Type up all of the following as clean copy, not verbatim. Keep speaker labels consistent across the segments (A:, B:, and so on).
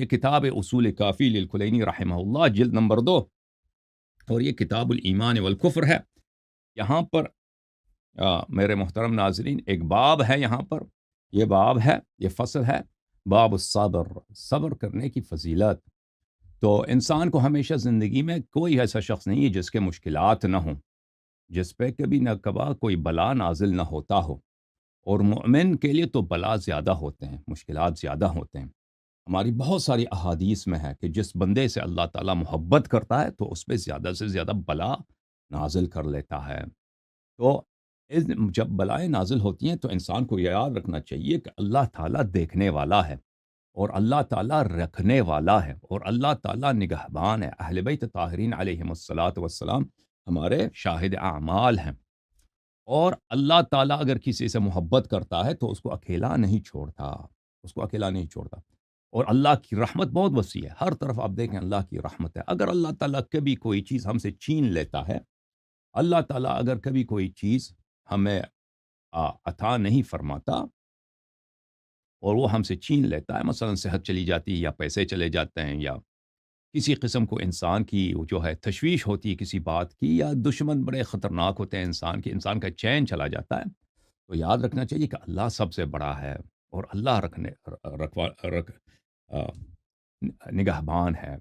A: یہ کتاب اصول کافی للکلینی رحمہ اللہ، جلد نمبر 2، اور یہ کتاب الایمان والکفر ہے۔ یہاں پر میرے محترم ناظرین ایک باب ہے، یہاں پر یہ باب ہے، یہ فصل ہے، باب الصبر، صبر کرنے کی فضیلت۔ تو انسان کو ہمیشہ زندگی میں کوئی ایسا شخص نہیں ہے جس کے مشکلات نہ ہوں، جس پہ کبھی نہ کبھا کوئی بلا نازل نہ ہوتا ہو، اور مومن کے لیے تو بلا زیادہ ہوتے ہیں، مشکلات زیادہ ہوتے ہیں۔ ہماری بہت ساری احادیث میں ہے کہ جس بندے سے اللہ تعالیٰ محبت کرتا ہے تو اس پہ زیادہ سے زیادہ بلا نازل کر لیتا ہے۔ تو جب بلائیں نازل ہوتی ہیں تو انسان کو یاد رکھنا چاہیے کہ اللہ تعالیٰ دیکھنے والا ہے، اور اللہ تعالیٰ رکھنے والا ہے، اور اللہ تعالیٰ نگہبان ہے۔ اہل بیت طاہرین علیہم الصلاۃ والسلام ہمارے شاہد اعمال ہیں، اور اللہ تعالیٰ اگر کسی سے محبت کرتا ہے تو اس کو اکیلا نہیں چھوڑتا، اس کو اکیلا نہیں چھوڑتا۔ اور اللہ کی رحمت بہت وسیع ہے، ہر طرف آپ دیکھیں اللہ کی رحمت ہے۔ اگر اللہ تعالیٰ کبھی کوئی چیز ہم سے چھین لیتا ہے، اللہ تعالیٰ اگر کبھی کوئی چیز ہمیں عطا نہیں فرماتا اور وہ ہم سے چھین لیتا ہے، مثلا صحت چلی جاتی ہے، یا پیسے چلے جاتے ہیں، یا کسی قسم کو انسان کی جو ہے تشویش ہوتی ہے کسی بات کی، یا دشمن بڑے خطرناک ہوتے ہیں انسان کا چین چلا جاتا ہے، تو یاد رکھنا چاہیے کہ اللہ سب سے بڑا ہے، اور اللہ نگہبان ہے،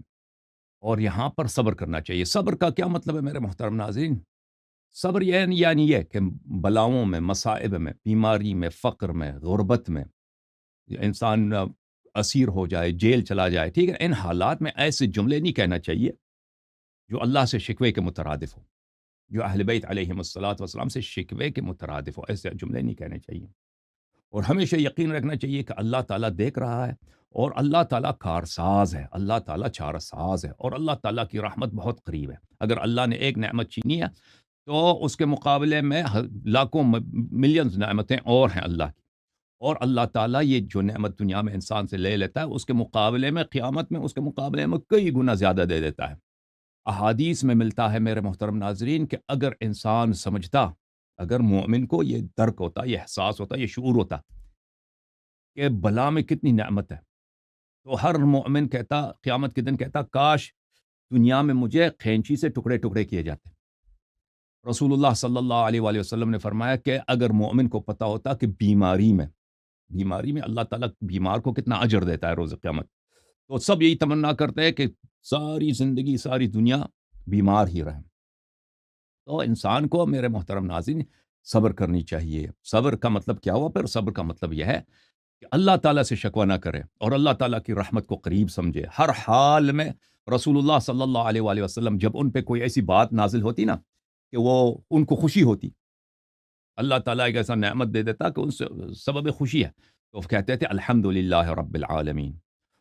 A: اور یہاں پر صبر کرنا چاہیے۔ صبر کا کیا مطلب ہے میرے محترم ناظرین؟ صبر یعنی یہ کہ بلاؤں میں، مصائب میں، بیماری میں، فقر میں، غربت میں انسان اسیر ہو جائے، جیل چلا جائے، ٹھیک ہے، ان حالات میں ایسے جملے نہیں کہنا چاہیے جو اللہ سے شکوے کے مترادف ہو، جو اہل بیت علیہم الصلاۃ والسلام سے شکوے کے مترادف ہو، ایسے جملے نہیں کہنے چاہیے۔ اور ہمیشہ یقین رکھنا چاہیے کہ اللہ تعالیٰ دیکھ رہا ہے، اور اللہ تعالیٰ کارساز ہے، اللہ تعالیٰ چارہ ساز ہے، اور اللہ تعالیٰ کی رحمت بہت قریب ہے۔ اگر اللہ نے ایک نعمت چھینی ہے تو اس کے مقابلے میں لاکھوں ملینز نعمتیں اور ہیں اللہ کی، اور اللہ تعالیٰ یہ جو نعمت دنیا میں انسان سے لے لیتا ہے، اس کے مقابلے میں قیامت میں اس کے مقابلے میں کئی گنا زیادہ دے دیتا ہے۔ احادیث میں ملتا ہے میرے محترم ناظرین کہ اگر انسان سمجھتا، اگر مومن کو یہ درک ہوتا، یہ احساس ہوتا، یہ شعور ہوتا کہ بلا میں کتنی نعمت ہے، تو ہر مومن کہتا، قیامت کے دن کہتا، کاش دنیا میں مجھے خینچی سے ٹکڑے ٹکڑے کیے جاتے۔ رسول اللہ صلی اللہ علیہ وآلہ وسلم نے فرمایا کہ اگر مومن کو پتہ ہوتا کہ بیماری میں اللہ تعالیٰ بیمار کو کتنا اجر دیتا ہے روز قیامت، تو سب یہی تمنا کرتے ہیں کہ ساری زندگی، ساری دنیا بیمار ہی رہیں۔ تو انسان کو میرے محترم ناظرین صبر کرنی چاہیے۔ صبر کا مطلب کیا ہوا؟ پھر صبر کا مطلب یہ ہے کہ اللہ تعالیٰ سے شکوہ نہ کرے، اور اللہ تعالیٰ کی رحمت کو قریب سمجھے ہر حال میں۔ رسول اللہ صلی اللہ علیہ وآلہ وسلم جب ان پہ کوئی ایسی بات نازل ہوتی نا کہ وہ ان کو خوشی ہوتی، اللہ تعالیٰ ایک ایسا نعمت دے دیتا کہ ان سے سبب خوشی ہے، تو وہ کہتے تھے الحمدللہ رب العالمین۔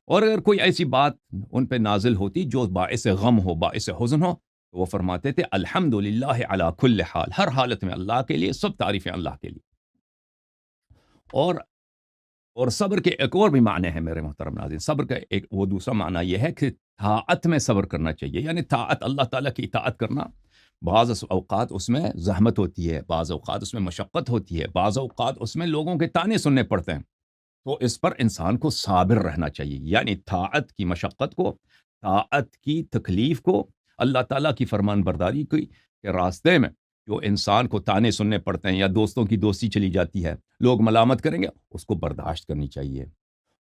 A: اور اگر کوئی ایسی بات ان پہ نازل ہوتی جو باعث غم ہو، باعث حزن ہو، تو وہ فرماتے تھے الحمدللہ علی کل حال، ہر حالت میں اللہ کے لیے سب تعریفیں اللہ کے لیے۔ اور صبر کے ایک اور بھی معنی ہے میرے محترم ناظرین۔ صبر کا ایک وہ دوسرا معنی یہ ہے کہ طاعت میں صبر کرنا چاہیے، یعنی طاعت، اللہ تعالیٰ کی اطاعت کرنا۔ بعض اوقات اس میں زحمت ہوتی ہے، بعض اوقات اس میں مشقت ہوتی ہے، بعض اوقات اس میں لوگوں کے طعنے سننے پڑتے ہیں، تو اس پر انسان کو صابر رہنا چاہیے، یعنی طاعت کی مشقت کو، طاعت کی تکلیف کو، اللہ تعالیٰ کی فرمان برداری کے راستے میں جو انسان کو طعنے سننے پڑتے ہیں، یا دوستوں کی دوستی چلی جاتی ہے، لوگ ملامت کریں گے، اس کو برداشت کرنی چاہیے۔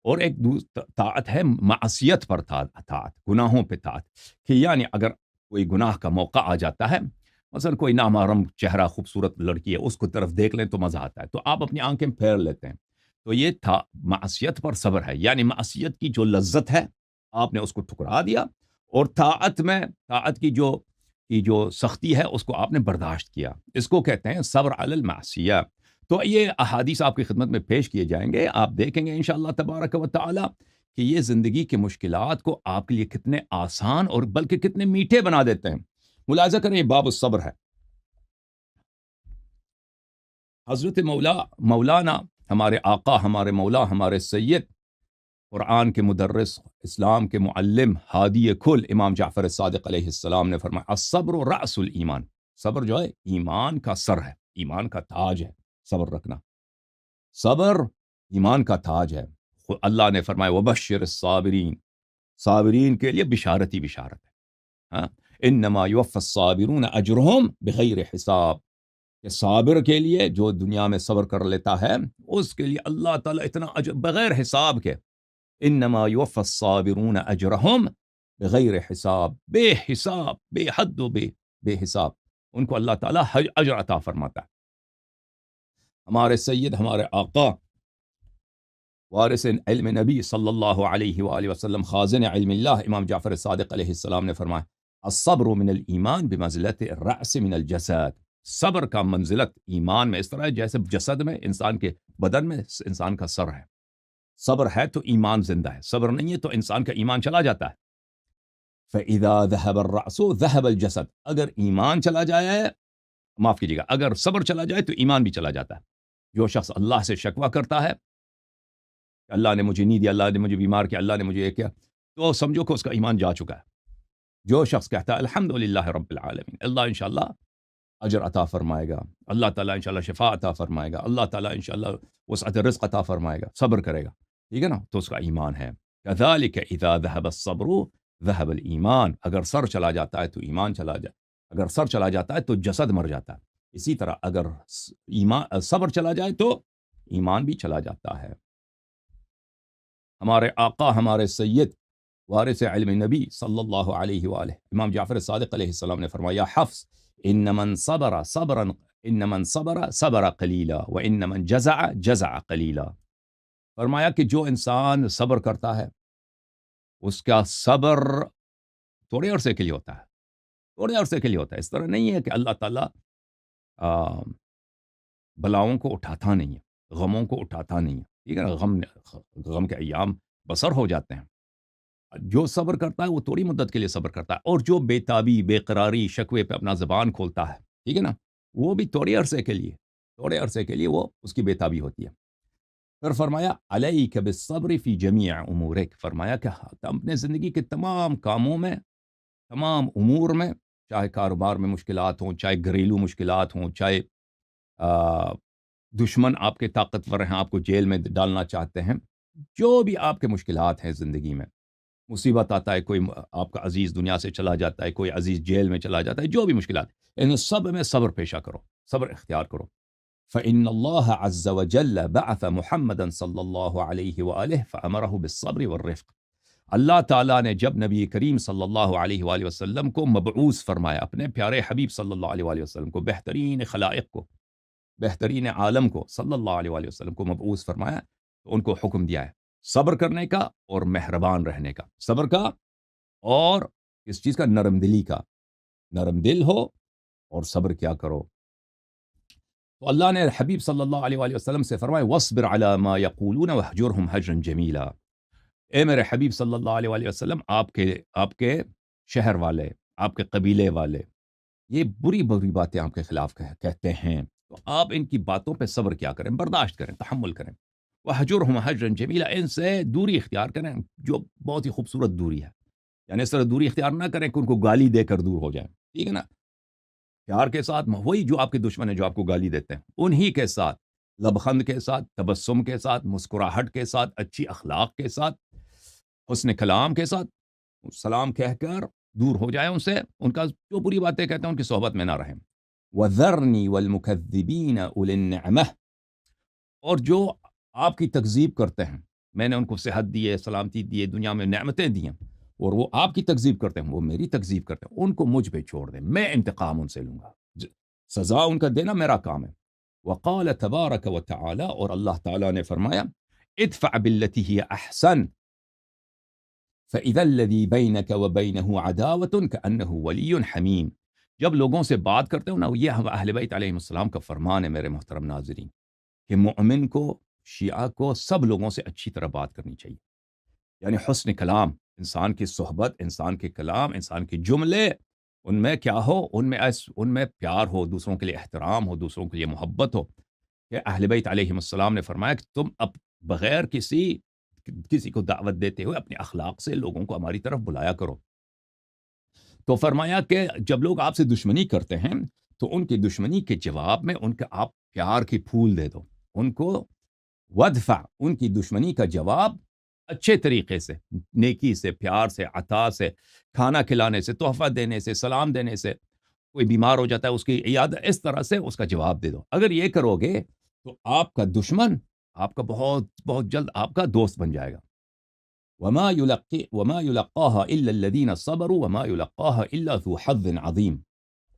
A: اور ایک طاعت ہے معصیت پر طاعت، گناہوں پہ طاعت، کہ یعنی اگر کوئی گناہ کا موقع آ جاتا ہے، مثلا کوئی نامحرم چہرہ خوبصورت لڑکی ہے، اس کو طرف دیکھ لیں تو مزہ آتا ہے، تو آپ اپنی آنکھیں پھیر لیتے ہیں، تو یہ معصیت پر صبر ہے، یعنی معصیت کی جو لذت ہے آپ نے اس کو ٹھکرا دیا، اور طاعت کی جو سختی ہے اس کو آپ نے برداشت کیا، اس کو کہتے ہیں صبر علی المعصیہ۔ تو یہ احادیث آپ کی خدمت میں پیش کیے جائیں گے، آپ دیکھیں گے انشاءاللہ تبارک و تعالی کہ یہ زندگی کے مشکلات کو آپ کے لیے کتنے آسان اور بلکہ کتنے میٹھے بنا دیتے ہیں۔ ملاحظہ کریں، یہ باب الصبر ہے۔ حضرت مولانا، ہمارے آقا، ہمارے مولا، ہمارے سید، قرآن کے مدرس، اسلام کے معلم، ہادی کل، امام جعفر صادق علیہ السلام نے فرمایا الصبر رأس الایمان، صبر جو ہے ایمان کا سر ہے، ایمان کا تاج ہے۔ صبر رکھنا، صبر ایمان کا تاج ہے۔ اللہ نے فرمایا وبشر الصابرین، صابرین کے لیے بشارت ہی بشارت ہے. ہاں، انما یوفی الصابرون اجرہم بغیر حساب، کہ صابر کے لیے جو دنیا میں صبر کر لیتا ہے اس کے لیے اللہ تعالیٰ اتنا اجر بغیر حساب کے. انما یوفی الصابرون اجرہم بغیر حساب، بے حساب، بے حد و بے حساب ان کو اللہ تعالیٰ اجر عطا فرماتا ہے. ہمارے سید، ہمارے آقا، وارث علم نبی صلی اللہ علیہ وآلہ وسلم، خازن علم اللہ، امام جعفر صادق علیہ السلام نے فرمایا الصبر من الایمان بمنزلت الرأس من الجسد. صبر کا منزلت ایمان میں اس طرح ہے جیسے جسد میں، انسان کے بدن میں انسان کا سر ہے. صبر ہے تو ایمان زندہ ہے، صبر نہیں ہے تو انسان کا ایمان چلا جاتا ہے. فَإِذَا ذَهَبَ الرَّأْسُ ذَهَبَ الْجَسَدُ، اگر ایمان چلا جائے، معاف کیجیے گا، اگر صبر چلا جائے تو ایمان بھی چلا جاتا ہے. جو شخص اللہ سے شکوہ کرتا ہے کہ اللہ نے مجھے نہیں دیا، اللہ نے مجھے بیمار کیا، اللہ نے مجھے یہ کیا، تو سمجھو کہ اس کا ایمان جا چکا ہے. جو شخص کہتا ہے الحمدللہ رب العالمین، اللہ انشاءاللہ اجر عطا فرمائے گا، اللہ تعالیٰ انشاءاللہ شفا عطا فرمائے گا، اللہ تعالیٰ انشاءاللہ وسعت رزق عطا فرمائے گا، صبر کرے گا، ٹھیک ہے نا، تو اس کا ایمان ہے. كذلك اذا ذهب الصبر ذهب الایمان، اگر سر چلا جاتا ہے تو ایمان چلا جائے، اگر سر چلا جاتا ہے تو جسد مر جاتا ہے. اسی طرح اگر ایمان صبر چلا جائے تو ایمان بھی چلا جاتا ہے. ہمارے آقا، ہمارے سید، وارث علم نبی صلی اللہ علیہ وآلہ، امام جعفر صادق علیہ السلام نے فرمایا حفظ ان من صبر صبرا، ان من صبر صبر قلیلا وان من جزع جزع قلیلا. فرمایا کہ جو انسان صبر کرتا ہے اس کا صبر تھوڑے عرصے کے لیے ہوتا ہے، تھوڑے عرصے کے لیے ہوتا ہے. اس طرح نہیں ہے کہ اللہ تعالیٰ بلاؤں کو اٹھاتا نہیں ہے، غموں کو اٹھاتا نہیں ہے، ٹھیک ہے نا، غم کے ایام بسر ہو جاتے ہیں. جو صبر کرتا ہے وہ تھوڑی مدت کے لیے صبر کرتا ہے، اور جو بے تابی، بے قراری، شکوے پہ اپنا زبان کھولتا ہے، ٹھیک ہے نا، وہ بھی تھوڑے عرصے کے لیے، تھوڑے عرصے کے لیے وہ اس کی بے تابی ہوتی ہے. پھر فرمایا علیک بالصبر فی جمیع امورک، فرمایا کہ اپنے زندگی کے تمام کاموں میں، تمام امور میں، چاہے کاروبار میں مشکلات ہوں، چاہے گھریلو مشکلات ہوں، چاہے دشمن آپ کے طاقتور ہیں، آپ کو جیل میں ڈالنا چاہتے ہیں، جو بھی آپ کے مشکلات ہیں زندگی میں، مصیبت آتا ہے، کوئی آپ کا عزیز دنیا سے چلا جاتا ہے، کوئی عزیز جیل میں چلا جاتا ہے، جو بھی مشکلات، ان سب میں صبر پیشہ کرو، صبر اختیار کرو. فإن الله عز وجل بعث محمدا صلی اللہ علیہ وآلہ فأمره بالصبر والرفق. اللہ تعالیٰ نے جب نبی کریم صلی اللہ علیہ وآلہ وسلم کو مبعوث فرمایا، اپنے پیارے حبیب صلی اللہ علیہ وآلہ وسلم کو، بہترین خلائق کو، بہترین عالم کو صلی اللہ علیہ وآلہ وسلم کو مبعوث فرمایا، تو ان کو حکم دیا ہے صبر کرنے کا اور مہربان رہنے کا. صبر کا اور اس چیز کا، نرم دلی کا، نرم دل ہو اور صبر کیا کرو. تو اللہ نے حبیب صلی اللہ علیہ وآلہ وسلم سے فرمایا وَاصْبِرْ عَلَى مَا يَقُولُونَ وَاهْجُرْهُمْ هَجْرًا جَمِيلًا. اے میرے حبیب صلی اللہ علیہ وآلہ وسلم، آپ کے شہر والے، آپ کے قبیلے والے یہ بری بری باتیں آپ کے خلاف کہتے ہیں، تو آپ ان کی باتوں پہ صبر کیا کریں، برداشت کریں، تحمل کریں. وَاهْجُرْهُمْ هَجْرًا جَمِيلًا، ان سے دوری اختیار کریں، جو بہت ہی خوبصورت دوری ہے. یعنی اس طرح دوری اختیار نہ کریں کہ ان کو گالی دے کر دور ہو جائیں، ٹھیک ہے نا. پیار کے ساتھ، وہی جو آپ کے دشمن ہیں، جو آپ کو گالی دیتے ہیں، انہی کے ساتھ، لبخند کے ساتھ، تبسم کے ساتھ، مسکراہٹ کے ساتھ، اچھی اخلاق کے ساتھ، حسن کلام کے ساتھ سلام کہہ کر دور ہو جائیں ان سے، ان کا جو بری باتیں کہتے ہیں ان کی صحبت میں نہ رہیں. وَذَرْنِي وَالْمُكَذِّبِينَ أُولِي النِّعْمَةِ، اور جو آپ کی تکذیب کرتے ہیں، میں نے ان کو صحت دی ہے، سلامتی دی ہے، دنیا میں نعمتیں دی ہیں، اور وہ آپ کی تکذیب کرتے ہیں، وہ میری تکذیب کرتے ہیں، ان کو مجھ پہ چھوڑ دیں، میں انتقام ان سے لوں گا، سزا ان کا دینا میرا کام ہے. وقال تبارک و تعالی، اور اللہ تعالیٰ نے فرمایا ادفع باللتی ہی احسن فاذا الذی بینک وبینہ عداوۃ کأنہ ولی حمیم. جب لوگوں سے بات کرتے ہو نا، یہ اہل بیت علیہ السلام کا فرمان ہے میرے محترم ناظرین، کہ مومن کو، شیعہ کو، سب لوگوں سے اچھی طرح بات کرنی چاہیے. یعنی حسن کلام، انسان کی صحبت، انسان کے کلام، انسان کے جملے، ان میں کیا ہو، ان میں پیار ہو، دوسروں کے لیے احترام ہو، دوسروں کے لیے محبت ہو. کہ اہل بیت علیہ السلام نے فرمایا کہ تم اب بغیر کسی کو دعوت دیتے ہوئے اپنے اخلاق سے لوگوں کو ہماری طرف بلایا کرو. تو فرمایا کہ جب لوگ آپ سے دشمنی کرتے ہیں تو ان کی دشمنی کے جواب میں ان کا آپ پیار کے پھول دے دو، ان کو ودفع، ان کی دشمنی کا جواب اچھے طریقے سے، نیکی سے، پیار سے، عطا سے، کھانا کھلانے سے، تحفہ دینے سے، سلام دینے سے، کوئی بیمار ہو جاتا ہے اس کی عیادت، اس طرح سے اس کا جواب دے دو. اگر یہ کرو گے تو آپ کا دشمن آپ کا بہت بہت جلد آپ کا دوست بن جائے گا. وما يلقاها الا الذين صبروا وما يلقاها الا ذو حظ عظیم.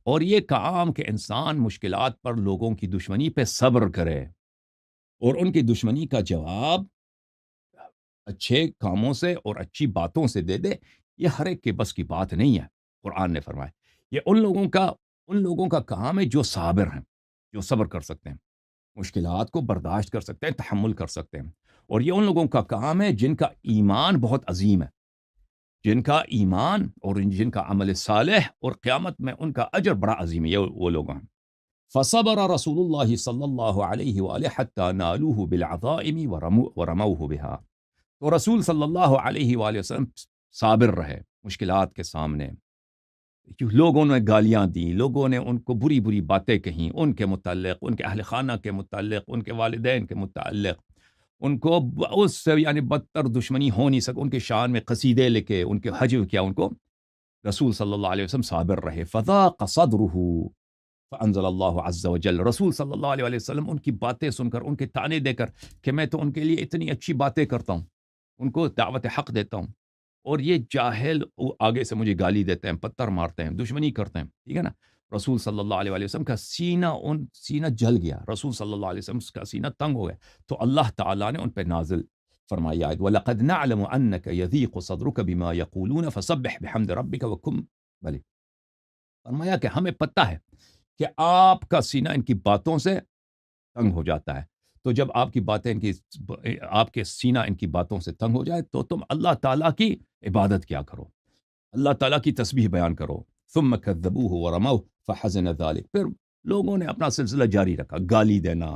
A: اور یہ کام کہ انسان مشکلات پر لوگوں کی دشمنی پہ صبر کرے اور ان کی دشمنی کا جواب اچھے کاموں سے اور اچھی باتوں سے دے دے، یہ ہر ایک کے بس کی بات نہیں ہے. قرآن نے فرمایا یہ ان لوگوں کا کام ہے جو صابر ہیں، جو صبر کر سکتے ہیں، مشکلات کو برداشت کر سکتے ہیں، تحمل کر سکتے ہیں. اور یہ ان لوگوں کا کام ہے جن کا ایمان بہت عظیم ہے، جن کا ایمان اور جن کا عمل صالح اور قیامت میں ان کا اجر بڑا عظیم ہے. یہ وہ لوگ ہیں. فصبر رسول اللہ صلی اللہ علیہ وآلہ حتی نالوہ بالعظائم ورموہ بها. تو رسول صلی اللہ علیہ وآلہ وسلم صابر رہے مشکلات کے سامنے. لوگوں نے گالیاں دی، لوگوں نے ان کو بری بری باتیں کہیں ان کے متعلق، ان کے اہل خانہ کے متعلق، ان کے والدین کے متعلق، ان کو اس سے یعنی بدتر دشمنی ہو نہیں سک. ان کے شان میں قصیدے لکھے، ان کے حجو کیا. ان کو رسول صلی اللہ علیہ وسلم صابر رہے. فضاق صدره فانزل اللہ عز وجل. رسول صلی اللہ علیہ وسلم ان کی باتیں سن کر، ان کے تانے دے کر کہ میں تو ان کے لیے اتنی اچھی باتیں کرتا ہوں، ان کو دعوت حق دیتا ہوں، اور یہ جاہل آگے سے مجھے گالی دیتے ہیں، پتھر مارتے ہیں، دشمنی کرتے ہیں. ٹھیک ہے نا. رسول صلی اللہ علیہ وسلم کا سینہ جل گیا. رسول صلی اللہ علیہ وسلم کا سینہ تنگ ہو گیا. تو اللہ تعالیٰ نے ان پہ نازل فرمائی آیت وَلَقَدْ نَعْلَمُ أَنَّكَ يَضِيقُ صَدْرُكَ بِمَا يَقُولُونَ فَسَبِّحْ بِحَمْدِ رَبِّكَ وَكُن بھلے. فرمایا کہ ہمیں پتہ ہے کہ آپ کا سینہ ان کی باتوں سے تنگ ہو جاتا ہے. تو جب آپ کی باتیں آپ کے سینہ ان کی باتوں سے تنگ ہو جائے تو تم اللہ تعالیٰ کی عبادت کیا کرو، اللہ تعالیٰ کی تسبیح بیان کرو. ثم كذبوه ورموه فحزن ذلك. پھر لوگوں نے اپنا سلسلہ جاری رکھا، گالی دینا،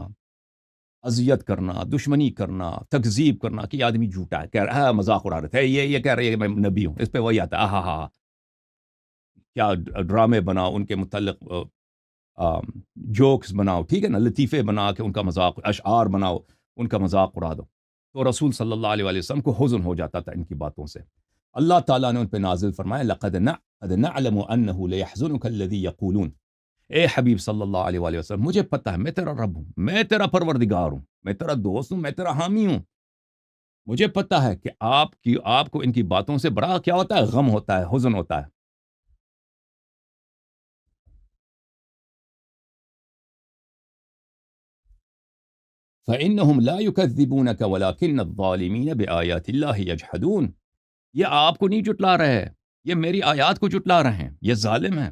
A: اذیت کرنا، دشمنی کرنا، تکذیب کرنا کہ یہ آدمی جھوٹا ہے، کہہ رہا ہے مذاق اڑا رہے تھے، یہ کہہ رہے ہیں کہ میں نبی ہوں. اس پہ وہی آتا ہے ہاں ہاں کیا ڈرامے بناؤ ان کے متعلق، جوکس بناؤ، ٹھیک ہے نا، لطیفے بنا کے ان کا مذاق، اشعار بناؤ ان کا مذاق اڑا دو. تو رسول صلی اللہ علیہ وسلم کو حزن ہو جاتا تھا ان کی باتوں سے. اللہ تعالیٰ نے ان پہ نازل فرمایا لقد نعلم انه ليحزنك الذي يقولون. اے حبیب صلی اللہ علیہ وآلہ وسلم مجھے پتہ ہے میں تیرا رب ہوں، میں تیرا پروردگار ہوں، میں تیرا دوست ہوں، میں تیرا حامی ہوں. مجھے پتہ ہے کہ آپ کو ان کی باتوں سے بڑا کیا ہوتا ہے، غم ہوتا ہے، حزن ہوتا ہے. فإنهم لا يكذبونك ولكن الظالمين بآيات الله يجحدون. یہ آپ کو نہیں جٹلا رہے، یہ میری آیات کو جٹلا رہے ہیں، یہ ظالم ہیں.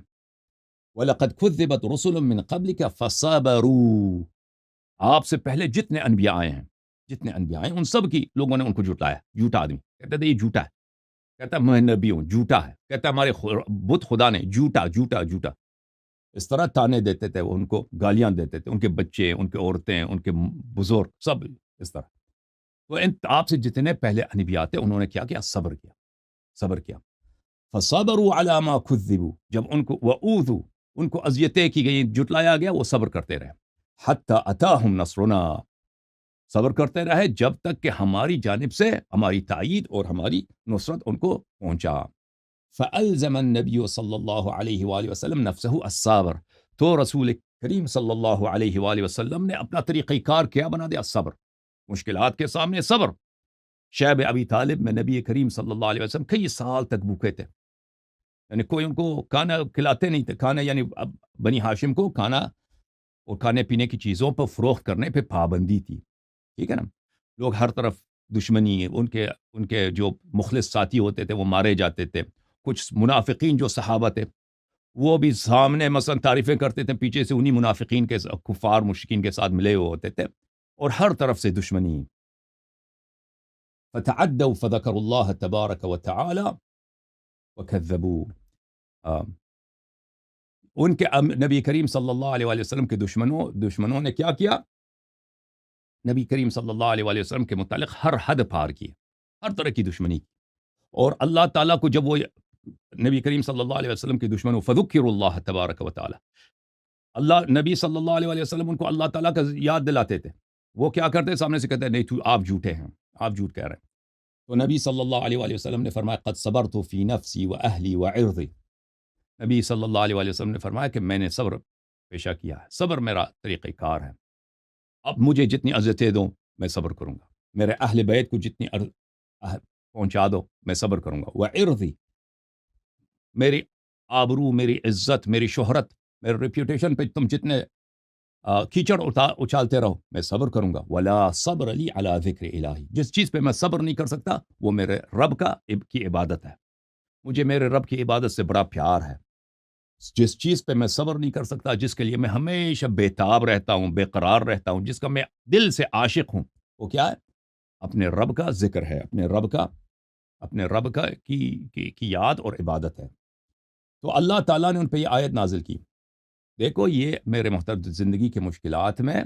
A: وَلَقَدْ كُذِّبَتْ رُسُلٌ مِّن قَبْلِكَ فَصَبَرُوا. آپ سے پہلے جتنے انبیاء آئے ہیں ان سب کی لوگوں نے ان کو جھٹلایا. جھوٹا آدمی کہتا تھا یہ جھوٹا ہے، کہتا میں نبی ہوں، جھوٹا ہے، کہتا ہمارے بت خدا نے، جھوٹا جھوٹا جھوٹا. اس طرح تانے دیتے تھے، ان کو گالیاں دیتے تھے، ان کے بچے، ان کے عورتیں، ان کے بزرگ، سب اس طرح. تو آپ سے جتنے پہلے انبیاء تھے انہوں نے کیا کیا، صبر کیا. فصبروا على ما كذبوا. جب ان کو وَأُوذُوا، ان کو اذیتیں کی گئی، جٹلایا گیا، وہ صبر کرتے رہے. حتی اتاہم نصرنا. صبر کرتے رہے جب تک کہ ہماری جانب سے ہماری تائید اور ہماری نصرت ان کو پہنچا. فألزم النبی صلی اللہ علیہ وآلہ وسلم نفسه الصبر. تو رسول کریم صلی اللہ علیہ وآلہ وسلم نے اپنا طریقہ کار کیا بنا دیا، صبر. مشکلات کے سامنے صبر. شیب ابی طالب میں نبی کریم صلی اللہ علیہ وسلم کئی سال تک بھوکے تھے، یعنی کوئی ان کو کھانا کھلاتے نہیں تھے. کھانا یعنی بنی ہاشم کو کھانا اور کھانے پینے کی چیزوں پر فروخت کرنے پہ پابندی تھی. ٹھیک ہے نا. لوگ ہر طرف دشمنی، ان کے جو مخلص ساتھی ہوتے تھے وہ مارے جاتے تھے. کچھ منافقین جو صحابہ تھے وہ بھی سامنے مثلا تعریفیں کرتے تھے، پیچھے سے انہی منافقین کے کفار مشرکین کے ساتھ ملے ہوئے ہوتے تھے، اور ہر طرف سے دشمنی. فتعدوا فذكروا الله تبارك وتعالى وكذبوا. ان کے نبی کریم صلی اللہ علیہ وآلہ وسلم کے دشمنوں نے کیا کیا، نبی کریم صلی اللہ علیہ وآلہ وسلم کے متعلق ہر حد پار کی، ہر طرح کی دشمنی. اور اللہ تعالیٰ کو جب وہ نبی کریم صلی اللہ علیہ وسلم کے دشمنوں فذکروا اللہ تبارک و تعالی، اللہ نبی صلی اللہ علیہ وآلہ وسلم ان کو اللہ تعالیٰ کا یاد دلاتے تھے. وہ کیا کرتے، سامنے سے کہتے ہیں نہیں تو آپ جھوٹے ہیں، آپ جھوٹ کہہ رہے ہیں. تو نبی صلی اللہ علیہ وآلہ وسلم نے فرمایا قد صبرت فی نفسی و اہلی و عرضی، نبی صلی اللہ علیہ وآلہ وسلم نے فرمایا کہ میں نے صبر پیشہ کیا ہے، صبر میرا طریقہ کار ہے، اب مجھے جتنی اذیتیں دو میں صبر کروں گا، میرے اہل بیت کو جتنی پہنچا دو میں صبر کروں گا، و عرضی، میری آبرو، میری عزت، میری شہرت، میرے ریپیوٹیشن پہ تم جتنے کیچڑ اچالتے رہو میں صبر کروں گا، ولا صبر علی علی ذکر الہی، جس چیز پہ میں صبر نہیں کر سکتا وہ میرے رب کی عبادت ہے، مجھے میرے رب کی عبادت سے بڑا پیار ہے، جس چیز پہ میں صبر نہیں کر سکتا، جس کے لیے میں ہمیشہ بے تاب رہتا ہوں، بے قرار رہتا ہوں، جس کا میں دل سے عاشق ہوں، وہ کیا ہے؟ اپنے رب کا ذکر ہے، اپنے رب کا کی یاد اور عبادت ہے۔ تو اللہ تعالیٰ نے ان پہ یہ آیت نازل کی، دیکھو یہ میرے محترم زندگی کے مشکلات میں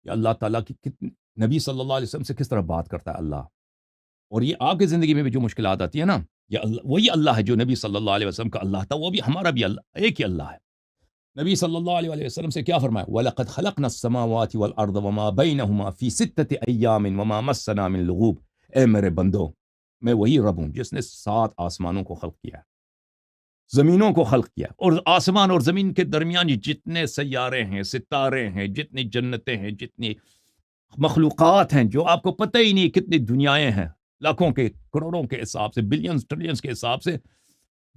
A: کہ اللہ تعالیٰ کی کتنی، نبی صلی اللہ علیہ وسلم سے کس طرح بات کرتا ہے اللہ، اور یہ آپ کی زندگی میں بھی جو مشکلات آتی ہے نا، یہ اللہ، وہی اللہ ہے جو نبی صلی اللہ علیہ وسلم کا اللہ تھا، وہ بھی ہمارا بھی اللہ، ایک ہی اللہ ہے۔ نبی صلی اللہ علیہ وآلہ وسلم سے کیا فرمایا؟ وَلَقَدْ خَلَقْنَا السَّمَاوَاتِ وَالْأَرْضَ وَمَا بَيْنَهُمَا فِي سِتَّةِ أَيَّامٍ وَمَا مَسَّنَا مِن لُغُوبٍ، اے میرے بندو، میں وہی رب ہوں جس نے 7 آسمانوں کو خلق کیا، زمینوں کو خلق کیا، اور آسمان اور زمین کے درمیان جتنے سیارے ہیں، ستارے ہیں، جتنی جنتیں ہیں، جتنی مخلوقات ہیں جو آپ کو پتہ ہی نہیں کتنی دنیایں ہیں، لاکھوں کے، کروڑوں کے حساب سے، بلینز ٹریلینز کے حساب سے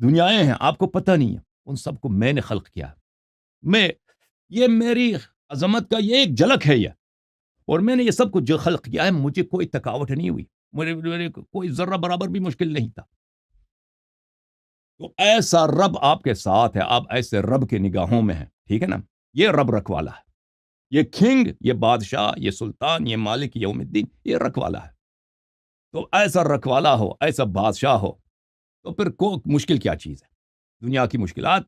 A: دنیایں ہیں، آپ کو پتہ نہیں ہے، ان سب کو میں نے خلق کیا، یہ میری عظمت کا یہ ایک جھلک ہے یہ، اور میں نے یہ سب کچھ جو خلق کیا ہے، مجھے کوئی تکاوٹ نہیں ہوئی، میرے کوئی ذرہ برابر بھی مشکل نہیں تھا۔ تو ایسا رب آپ کے ساتھ ہے، آپ ایسے رب کے نگاہوں میں ہیں، ٹھیک ہے نا؟ یہ رب رکھوالا ہے، یہ کنگ، یہ بادشاہ، یہ سلطان، یہ مالک یوم الدین، یہ رکھوالا ہے۔ تو ایسا رکھوالا ہو، ایسا بادشاہ ہو، تو پھر مشکل کیا چیز ہے؟ دنیا کی مشکلات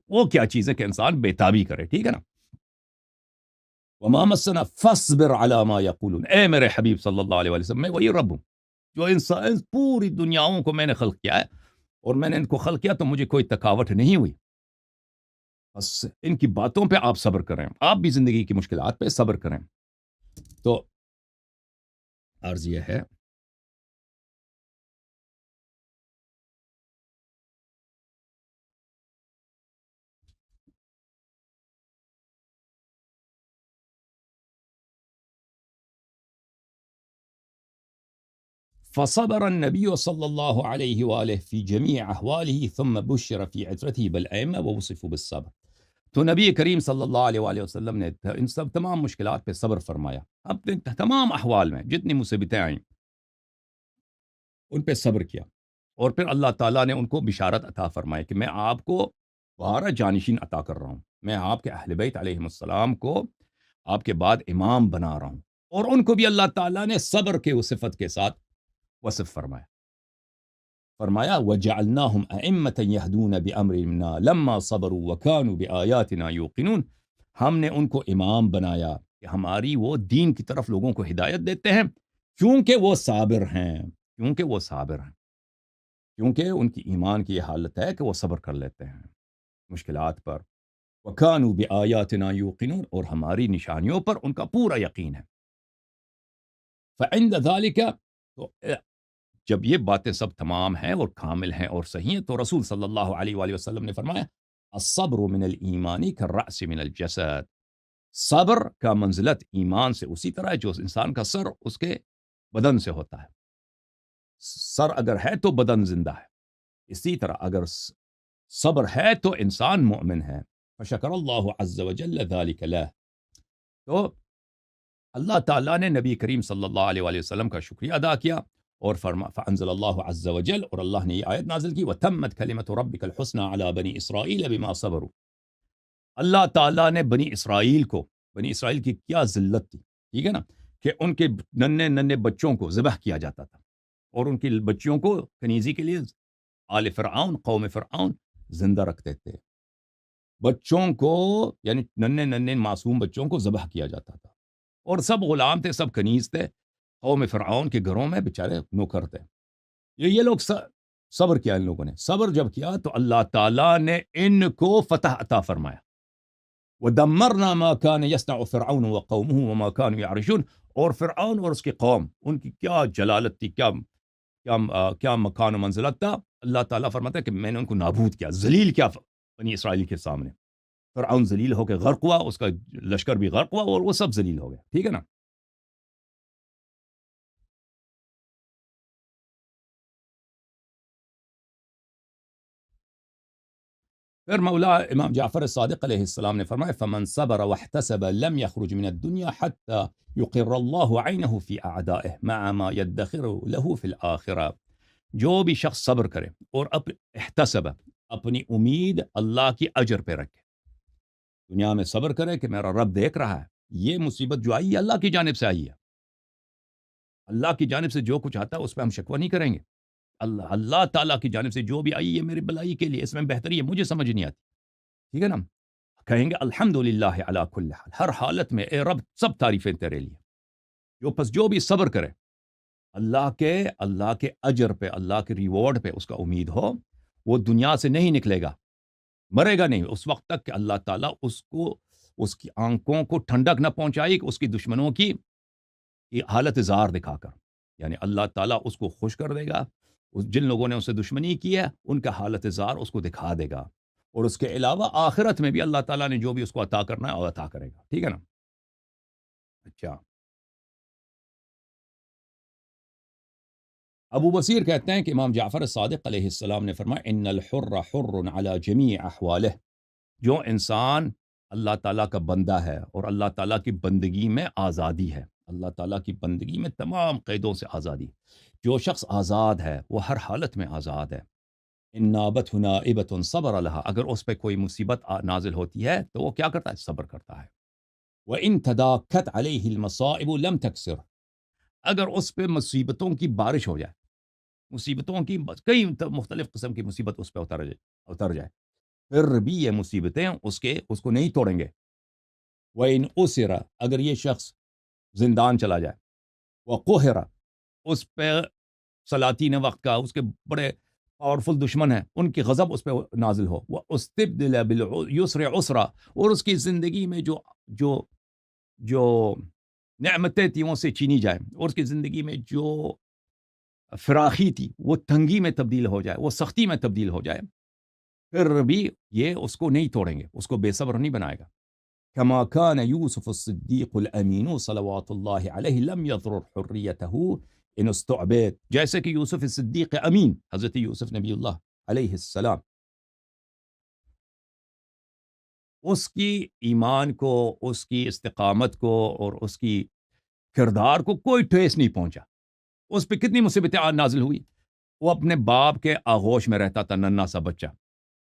A: وہ کیا چیز ہے کہ انسان بےتابی کرے، ٹھیک ہے نا؟ وما مسنا فاصبر على ما يقولون، اے میرے حبیب صلی اللہ علیہ وسلم، میں وہی رب ہوں جو انسان پوری دنیاؤں کو میں نے خلق کیا ہے، اور میں نے ان کو خلق کیا تو مجھے کوئی تکاوٹ نہیں ہوئی، بس ان کی باتوں پہ آپ صبر کریں، آپ بھی زندگی کی مشکلات پہ صبر کریں۔ تو عرض یہ ہے فصبر النبی صلی اللہ علیہ وآلہ فی جمیع احوالہ ثم بشر فی عترتہ بالائمہ ووصف بالصبر، تو نبی کریم صلی اللہ علیہ وآلہ وسلم نے ان سب تمام مشکلات پہ صبر فرمایا، اپنے تمام احوال میں جتنی مصیبتیں آئیں ان پہ صبر کیا، اور پھر اللہ تعالیٰ نے ان کو بشارت عطا فرمائی کہ میں آپ کو بارہ جانشین عطا کر رہا ہوں، میں آپ کے اہل بیت علیہم السلام کو آپ کے بعد امام بنا رہا ہوں، اور ان کو بھی اللہ تعالیٰ نے صبر کے اس صفت کے ساتھ وصف فرمایا وَجَعَلْنَاهُمْ أَئِمَّةً يَهْدُونَ بِأَمْرِنَا لَمَّا صَبَرُوا وَكَانُوا بِآيَاتِنَا يُوقِنُونَ، ہم نے ان کو امام بنایا کہ ہماری وہ دین کی طرف لوگوں کو ہدایت دیتے ہیں، کیونکہ وہ صابر ہیں، کیونکہ ان کی ایمان کی یہ حالت ہے کہ وہ صبر کر لیتے ہیں مشکلات پر، وَكَانُوا بِآيَاتِنَا يُوقِنُونَ، اور ہماری نشانیوں پر ان کا پورا یقین ہے۔ فَعِنْدَ ذَلِكَ، تو جب یہ باتیں سب تمام ہیں اور کامل ہیں اور صحیح ہیں، تو رسول صلی اللہ علیہ وآلہ وسلم نے فرمایا الصبر من الایمان کالرأس من الجسد، صبر کا منزلت ایمان سے اسی طرح ہے جو انسان کا سر اس کے بدن سے ہوتا ہے، سر اگر ہے تو بدن زندہ ہے، اسی طرح اگر صبر ہے تو انسان مؤمن ہے، فشکر اللہ عز وجل ذلك له، تو اللہ تعالیٰ نے نبی کریم صلی اللہ علیہ وآلہ وسلم کا شکریہ ادا کیا، اور فانزل اللہ عز وجل، اور اللہ نے یہ آیت نازل کی وتمت کلمۃ ربک الحسنى علی بنی اسرائیل بما صبروا، اللہ تعالیٰ نے بنی اسرائیل کی کیا ذلت تھی، ٹھیک ہے نا، کہ ان کے ننے بچوں کو ذبح کیا جاتا تھا، اور ان کی بچیوں کو کنیزی کے لیے آل فرعون، قوم فرعون زندہ رکھتے تھے، بچوں کو یعنی ننے معصوم بچوں کو ذبح کیا جاتا تھا، اور سب غلام تھے، سب کنیز تھے، قوم فرعون کے گھروں میں بیچارے نوکر تھے، یہ لوگ صبر کیا، ان لوگوں نے صبر جب کیا تو اللہ تعالیٰ نے ان کو فتح عطا فرمایا، وَدَمَّرْنَا مَا كَانَ يَصْنَعُ فِرْعَوْنُ وَقَوْمُهُ وَمَا كَانُوا يَعْرِشُونَ، اور فرعون اور اس کی قوم، ان کی کیا جلالت تھی، کیا کیا مکان و منزلت تھا. اللہ تعالیٰ فرماتا ہے کہ میں نے ان کو نابود کیا، ذلیل کیا بنی اسرائیل کے سامنے. فرعون ذلیل ہو کے غرق ہوا، اس کا لشکر بھی غرق ہوا، اور وہ سب ذلیل ہو گئے. ٹھیک ہے نا. پھر مولا امام جعفر الصادق علیہ السلام نے فرمایا فمن صبر واحتسب لم يخرج من الدنيا حتى يقر الله عينه في اعدائه مع ما يدخر له في الاخره. جو بھی شخص صبر کرے اور احتسب، اپنی امید اللہ کی اجر پہ رکھے، دنیا میں صبر کرے کہ میرا رب دیکھ رہا ہے، یہ مصیبت جو آئی ہے اللہ کی جانب سے آئی ہے. اللہ کی جانب سے جو کچھ آتا ہے اس پہ ہم شکوہ نہیں کریں گے. اللہ تعالیٰ کی جانب سے جو بھی آئی ہے میری بلائی کے لیے، اس میں بہتری ہے، مجھے سمجھ نہیں آتی. ٹھیک ہے نا. کہیں گے الحمدللہ علی کل حال، ہر حالت میں اے رب سب تعریفیں تیرے لیے. جو بھی صبر کرے اللہ کے اجر پہ، اللہ کے ریوارڈ پہ اس کا امید ہو، وہ دنیا سے نہیں نکلے گا، مرے گا نہیں اس وقت تک کہ اللہ تعالیٰ اس کی آنکھوں کو ٹھنڈک نہ پہنچائی کہ اس کی دشمنوں کی حالت زار دکھا کر. یعنی اللہ تعالیٰ اس کو خوش کر دے گا، جن لوگوں نے اسے دشمنی کی ہے ان کا حالت زار اس کو دکھا دے گا، اور اس کے علاوہ آخرت میں بھی اللہ تعالیٰ نے جو بھی اس کو عطا کرنا ہے وہ عطا کرے گا. ٹھیک ہے نا. اچھا، ابو بصیر کہتے ہیں کہ امام جعفر صادق علیہ السلام نے فرمایا ان الحر حر علی جمیع احوالہ. جو انسان اللہ تعالیٰ کا بندہ ہے اور اللہ تعالیٰ کی بندگی میں آزادی ہے، اللہ تعالیٰ کی بندگی میں تمام قیدوں سے آزادی، جو شخص آزاد ہے وہ ہر حالت میں آزاد ہے. ان نابت نائبۃ صبر لها، اگر اس پہ کوئی مصیبت نازل ہوتی ہے تو وہ کیا کرتا ہے؟ صبر کرتا ہے. وَإِن تَدَاكَتْ عَلَيْهِ الْمَصَائِبُ لَمْ تَكْسِرْ، اگر اس پہ مصیبتوں کی بارش ہو جائے، مصیبتوں کی کئی مختلف قسم کی مصیبت اس پہ اتر جائے، پھر بھی یہ مصیبتیں اس کو نہیں توڑیں گے. وَإِنْ أُسِرَ، اگر یہ شخص زندان چلا جائے، وَقُهِرَ، اس پہ سلاطین وقت کا اس کے بڑے پاورفل دشمن ہیں، ان کی غضب اس پہ نازل ہو، وَأُسْتِبْدِلَ بِالْيُسْرِ عُسْرًا، اور اس کی زندگی میں جو نعمتیں تھیں وہ سے چینی جائیں، اور اس کی زندگی میں جو فراخی تھی وہ تنگی میں تبدیل ہو جائے، وہ سختی میں تبدیل ہو جائے، پھر بھی یہ اس کو نہیں توڑیں گے، اس کو بے صبر نہیں بنائے گا. كما كان يوسف الصدیق الامین صلوات اللہ علیہ لم يضرر حریته ان استعبد، جیسے کہ یوسف صدیق امین، حضرت یوسف نبی اللہ علیہ السلام، اس کی ایمان کو، اس کی استقامت کو اور اس کی کردار کو کوئی ٹھیس نہیں پہنچا. اس پہ کتنی مصیبتیں نازل ہوئی. وہ اپنے باپ کے آغوش میں رہتا تھا، ننھا سا بچہ.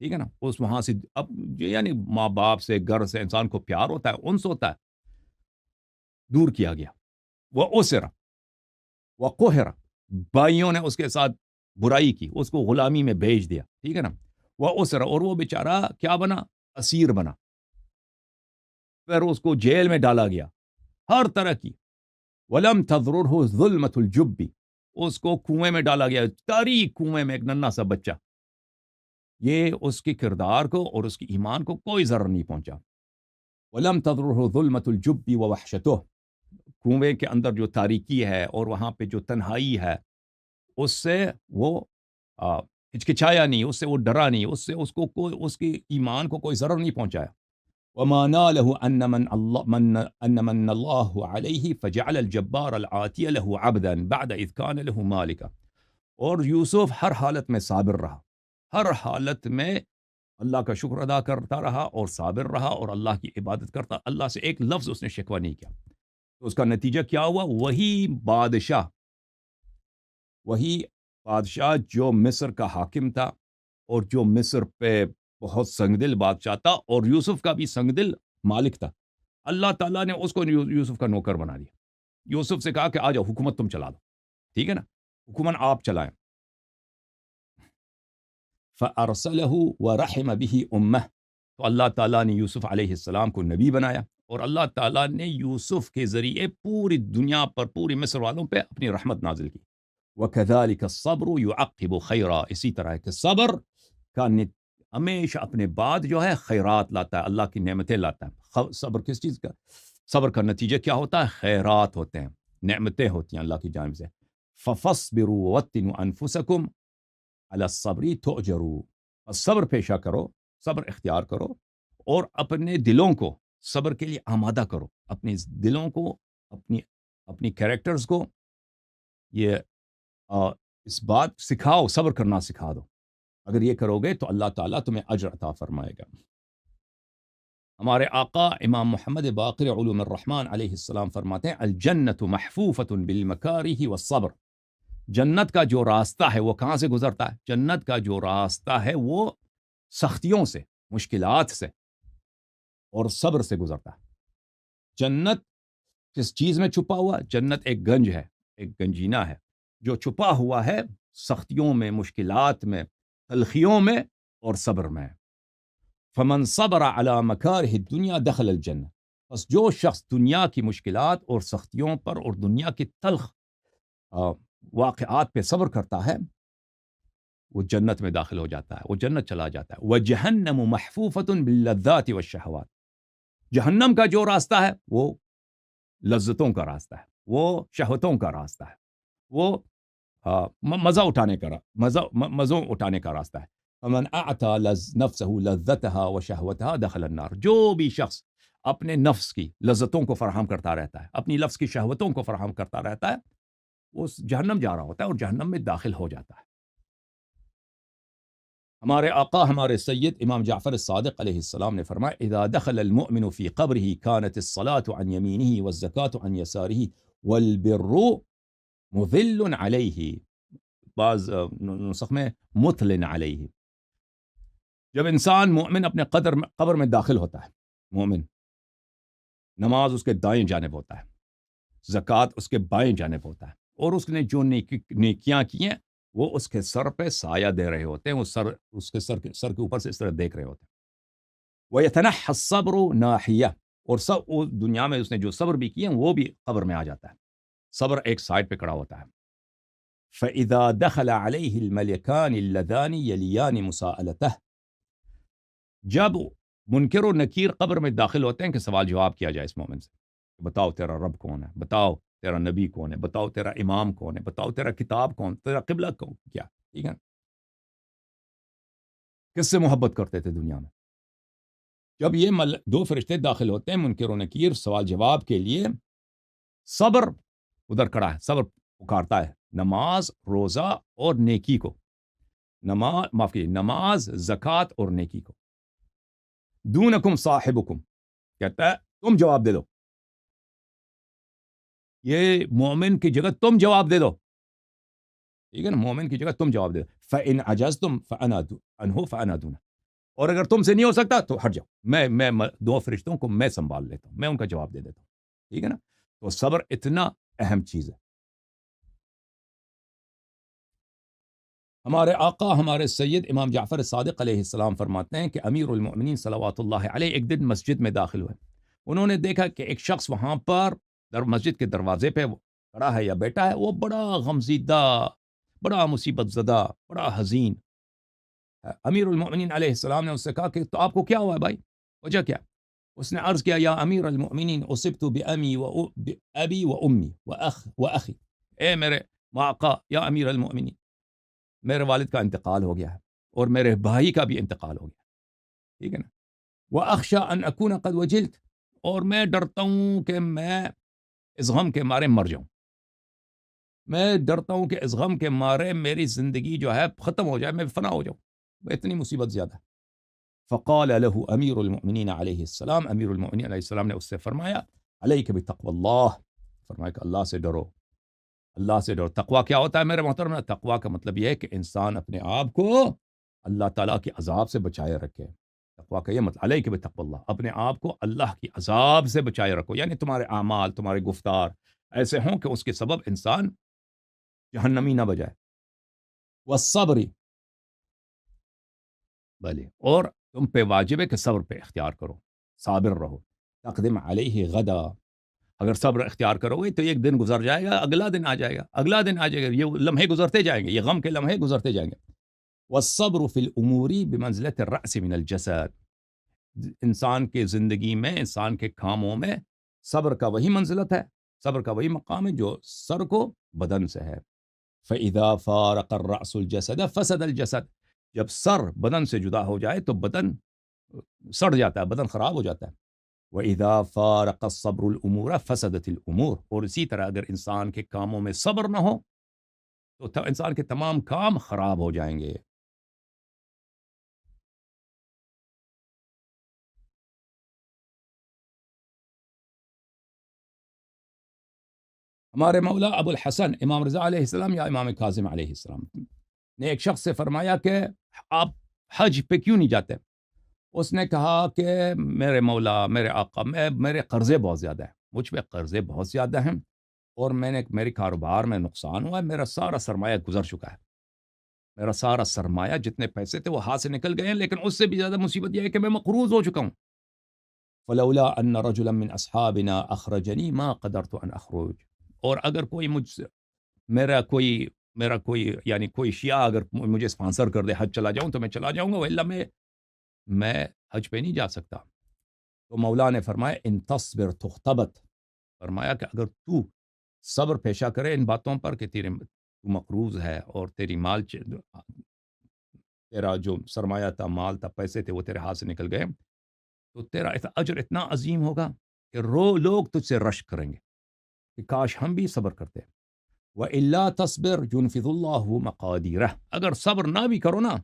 A: ٹھیک ہے نا. اس وہاں سے اب یعنی ماں باپ سے، گھر سے انسان کو پیار ہوتا ہے، انس ہوتا ہے، دور کیا گیا. وہ اسرا، وہ قہرا، بھائیوں نے اس کے ساتھ برائی کی، اس کو غلامی میں بھیج دیا. ٹھیک ہے نا. وہ اسرا، اور وہ بیچارہ کیا بنا؟ اسیر بنا. پھر اس کو جیل میں ڈالا گیا ہر طرح کی. ولم تضرره ظلمۃ الجب، اس کو کنویں میں ڈالا گیا، تاریک کنویں میں، ایک ننھا سا بچہ. یہ اس کے کردار کو اور اس کی ایمان کو کوئی ضرر نہیں پہنچا. ولم تضرره ظلمۃ الجب ووحشته، کنویں کے اندر جو تاریکی ہے اور وہاں پہ جو تنہائی ہے، اس سے وہ ہچکچایا نہیں، اس سے وہ ڈرا نہیں، اس سے اس کے ایمان کو کوئی ضرر نہیں پہنچایا. وما ناله أن من الله عليه فجعل الجبار العاتي له عبدا بعد إذ كان له مالكا. اور یوسف ہر حالت میں صابر رہا، ہر حالت میں اللہ کا شکر ادا کرتا رہا اور صابر رہا اور اللہ کی عبادت کرتا. اللہ سے ایک لفظ اس نے شکوہ نہیں کیا. تو اس کا نتیجہ کیا ہوا؟ وہی بادشاہ جو مصر کا حاکم تھا اور جو مصر پہ بہت سنگدل بادشاہ تھا اور یوسف کا بھی سنگدل مالک تھا، اللہ تعالیٰ نے اس کو یوسف کا نوکر بنا دیا. یوسف سے کہا کہ آ جاؤ، حکومت تم چلا دو. ٹھیک ہے نا. حکومت آپ چلائیں. فَأَرْسَلَهُ وَرَحِمَ بِهِ أُمَّهُ، تو اللہ تعالیٰ نے یوسف علیہ السلام کو نبی بنایا، اور اللہ تعالیٰ نے یوسف کے ذریعے پوری دنیا پر، پوری مصر والوں پہ اپنی رحمت نازل کی. وَكَذَلِكَ الصَّبْرُ يُعَقِّبُ خَيْرًا، اسی طرح کہ صبر کا ہمیشہ اپنے بعد جو ہے خیرات لاتا ہے، اللہ کی نعمتیں لاتا ہے. صبر کس چیز کا؟ صبر کا نتیجہ کیا ہوتا ہے؟ خیرات ہوتے ہیں، نعمتیں ہوتی ہیں اللہ کی جانب سے. فَفَاصْبِرُوا وَوَطِّنُوا أَنفُسَكُمْ عَلَى الصَّبْرِ تُؤْجَرُوا، بس صبر پیشہ کرو، صبر اختیار کرو، اور اپنے دلوں کو صبر کے لیے آمادہ کرو، اپنے دلوں کو، اپنی کیریکٹرز کو یہ اس بات سکھاؤ، صبر کرنا سکھا دو۔ اگر یہ کرو گے تو اللہ تعالیٰ تمہیں اجر عطا فرمائے گا۔ ہمارے آقا امام محمد باقر علوم الرحمن علیہ السلام فرماتے ہیں الجنت محفوفۃ بالمکارہ والصبر، جنت کا جو راستہ ہے وہ کہاں سے گزرتا ہے؟ جنت کا جو راستہ ہے وہ سختیوں سے، مشکلات سے اور صبر سے گزرتا ہے۔ جنت کس چیز میں چھپا ہوا؟ جنت ایک گنج ہے، ایک گنجینہ ہے جو چھپا ہوا ہے سختیوں میں، مشکلات میں، تلخیوں میں اور صبر میں۔ فمن صبر علی مکارہ الدنیا دخل الجنہ، بس جو شخص دنیا کی مشکلات اور سختیوں پر اور دنیا کی تلخ واقعات پہ صبر کرتا ہے وہ جنت میں داخل ہو جاتا ہے، وہ جنت چلا جاتا ہے۔ وجہنم محفوفۃ باللذات والشہوات، جہنم کا جو راستہ ہے وہ لذتوں کا راستہ ہے، وہ شہوتوں کا راستہ ہے، وہ مزوں اٹھانے کا راستہ ہے۔ فمن اعطى نفسه لذتها وشهوتها دخل النار، جو بھی شخص اپنے نفس کی لذتوں کو فراہم کرتا رہتا ہے، اپنی نفس کی شہوتوں کو فراہم کرتا رہتا ہے، وہ جہنم جا رہا ہوتا ہے اور جہنم میں داخل ہو جاتا ہے۔ ہمارے آقا ہمارے سید امام جعفر الصادق علیہ السلام نے فرمایا اذا دخل المؤمن في قبره كانت الصلاة عن يمينه والزكاة عن يساره والبر مذل عليه، بعض نسخ میں مثل علیہ۔ جب انسان مومن اپنے قبر میں داخل ہوتا ہے، مومن، نماز اس کے دائیں جانب ہوتا ہے، زکوٰۃ اس کے بائیں جانب ہوتا ہے، اور اس نے جو نیکیاں کی ہیں وہ اس کے سر پہ سایہ دے رہے ہوتے ہیں، وہ اس کے سر کے اوپر سے اس طرح دیکھ رہے ہوتے ہیں۔ وَيَتَنَحَّى الصَّبْرُ نَاحِيَةً، اور دنیا میں اس نے جو صبر بھی کیے وہ بھی قبر میں آ جاتا ہے، صبر ایک سائڈ پہ کھڑا ہوتا ہے۔ فَإِذَا دَخَلَ عَلَيْهِ الْمَلِكَانِ اللَّذَانِ يَلِيَانِ مُسَاءَلَتَهُ، جب منکر و نکیر قبر میں داخل ہوتے ہیں کہ سوال جواب کیا جائے اس مومن سے، بتاؤ تیرا رب کون ہے، بتاؤ تیرا نبی کون ہے، بتاؤ تیرا امام کون ہے، بتاؤ تیرا کتاب کون، تیرا قبلہ کون، کیا، ٹھیک ہے، کس سے محبت کرتے تھے دنیا میں؟ جب یہ دو فرشتے داخل ہوتے ہیں منکر و نکیر سوال جواب کے لیے، صبر ادھر کھڑا ہے، صبر پکارتا ہے نماز، روزہ اور نیکی کو، نماز، زکوٰۃ اور نیکی کو۔ دونکم صاحبکم، کہتا ہے تم جواب دے دو، یہ مومن کی جگہ تم جواب دے دو، ٹھیک ہے نا، مومن کی جگہ تم جواب دے دو۔ فَإِنْ عَجَزْتُمْ فَأَنَا دُونَ، اور اگر تم سے نہیں ہو سکتا تو ہٹ جاؤ، میں دو فرشتوں کو میں سنبھال لیتا ہوں، میں ان کا جواب دے دیتا ہوں، ٹھیک ہے نا۔ تو صبر اتنا اہم چیز ہے۔ ہمارے آقا ہمارے سید امام جعفر صادق علیہ السلام فرماتے ہیں کہ امیر المؤمنین صلوات اللہ علیہ ایک دن مسجد میں داخل ہوئے، انہوں نے دیکھا کہ ایک شخص وہاں پر مسجد کے دروازے پہ کھڑا ہے یا بیٹھا ہے، وہ بڑا غمزدہ، بڑا مصیبت زدہ، بڑا حزین۔ امیر المؤمنین علیہ السلام نے اس سے کہا کہ تو آپ کو کیا ہوا ہے بھائی، وجہ کیا؟ اس نے عرض کیا یا امیر المؤمنین اصبت بأمی و ابی و امی و اخی، اے میرے آقا یا امیر المؤمنین، میرے والد کا انتقال ہو گیا ہے اور میرے بھائی کا بھی انتقال ہو گیا، ٹھیک ہے نا۔ وَأَخْشَىٰ أَنْ أَكُونَ قَدْ وَجِلْتُ، اور میں ڈرتا ہوں کہ میں اس غم کے مارے مر جاؤں، میں ڈرتا ہوں کہ اس غم کے مارے میری زندگی جو ہے ختم ہو جائے، میں فنا ہو جاؤں، اتنی مصیبت زیادہ ہے۔ فقال له امیر المؤمنین علیہ السلام، امیر المؤمنین علیہ السلام نے اس سے فرمایا علیک بتقوی اللہ، فرمایا کہ اللہ سے ڈرو، اللہ سے ڈرو۔ تقوی کیا ہوتا ہے میرے محترم؟ تقوی کا مطلب یہ ہے کہ انسان اپنے آپ کو اللہ تعالیٰ کے عذاب سے بچائے رکھے۔ تقوی کا یہ مطلب علیک بتقوی اللہ، اپنے آپ کو اللہ کی عذاب سے بچائے رکھو، یعنی تمہارے اعمال، تمہارے گفتار ایسے ہوں کہ اس کے سبب انسان جہنمی نہ بجائے۔ والصبر، بلے، اور تم پہ واجب ہے کہ صبر پہ اختیار کرو، صابر رہو۔ تقدم علیہ غدا، اگر صبر اختیار کرو گے تو ایک دن گزر جائے گا، اگلا دن آ جائے گا، اگلا دن آ جائے گا، یہ لمحے گزرتے جائیں گے، یہ غم کے لمحے گزرتے جائیں گے۔ والصبر فی الامور بمنزلۃ الرأس من الجسد، انسان کے زندگی میں، انسان کے کاموں میں صبر کا وہی منزلت ہے، صبر کا وہی مقام ہے جو سر کو بدن سے ہے۔ فَإِذَا فَارَقَ الرَّأْسُ الْجَسَدَ فَسَدَ الْجَسَدَ، جب سر بدن سے جدا ہو جائے تو بدن سڑ جاتا ہے، بدن خراب ہو جاتا ہے۔ وَإِذَا فَارَقَ الصَّبْرُ الْأُمُورَ فَسَدَتِ الْأُمُورُ، اور اسی طرح اگر انسان کے کاموں میں صبر نہ ہو تو انسان کے تمام کام خراب ہو جائیں گے۔ ہمارے مولا ابو الحسن امام رضا علیہ السلام یا امام کاظم علیہ السلام نے ایک شخص سے فرمایا کہ آپ حج پہ کیوں نہیں جاتے؟ اس نے کہا کہ میرے مولا، میرے آقا، میرے قرضے بہت زیادہ ہیں، مجھ پہ قرضے بہت زیادہ ہیں، اور میرے کاروبار میں نقصان ہوا ہے، میرا سارا سرمایہ گزر چکا ہے، میرا سارا سرمایہ جتنے پیسے تھے وہ ہاتھ سے نکل گئے ہیں، لیکن اس سے بھی زیادہ مصیبت یہ ہے کہ میں مقروض ہو چکا ہوں۔ فلولا ان رجلا من اصحابنا اخرجنی ما قدرت ان اخرج، اور اگر کوئی مجھ سے میرا کوئی یعنی کوئی شیعہ اگر مجھے اسپانسر کر دے حج چلا جاؤں تو میں چلا جاؤں گا، وإلا میں حج پہ نہیں جا سکتا۔ تو مولا نے فرمایا ان تصبر تختبت، فرمایا کہ اگر تو صبر پیشہ کرے ان باتوں پر کہ تو مقروض ہے اور تیرا جو سرمایہ تھا، مال تھا، پیسے تھے، وہ تیرے ہاتھ سے نکل گئے، تو تیرا اجر اتنا عظیم ہوگا کہ لوگ تجھ سے رشک کریں گے کہ کاش ہم بھی صبر کرتے۔ وَإِلَّا تَصْبِرْ يُنْفِذُ اللَّهُ مَقَادِيرَهُ، اگر صبر نہ بھی کرو نا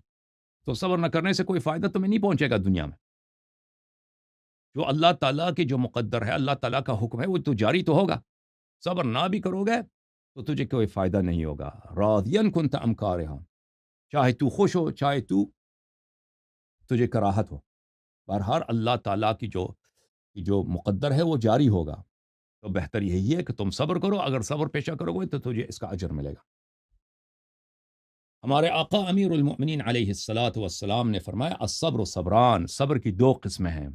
A: تو صبر نہ کرنے سے کوئی فائدہ تمہیں نہیں پہنچے گا دنیا میں۔ جو اللہ تعالیٰ کے جو مقدر ہے، اللہ تعالیٰ کا حکم ہے، وہ تو جاری تو ہوگا۔ صبر نہ بھی کرو گے تو تجھے کوئی فائدہ نہیں ہوگا۔ راضیاً کنت ام کارہا، چاہے تو خوش ہو چاہے تجھے کراہت ہو، بہرحال اللہ تعالیٰ کی جو مقدر ہے وہ جاری ہوگا۔ تو بہتر یہی ہے کہ تم صبر کرو، اگر صبر پیشہ کرو گے تو تجھے اس کا اجر ملے گا۔ ہمارے آقا امیر المؤمنین علیہ الصلاۃ والسلام نے فرمایا الصبر صبران، صبر کی دو قسمیں ہیں،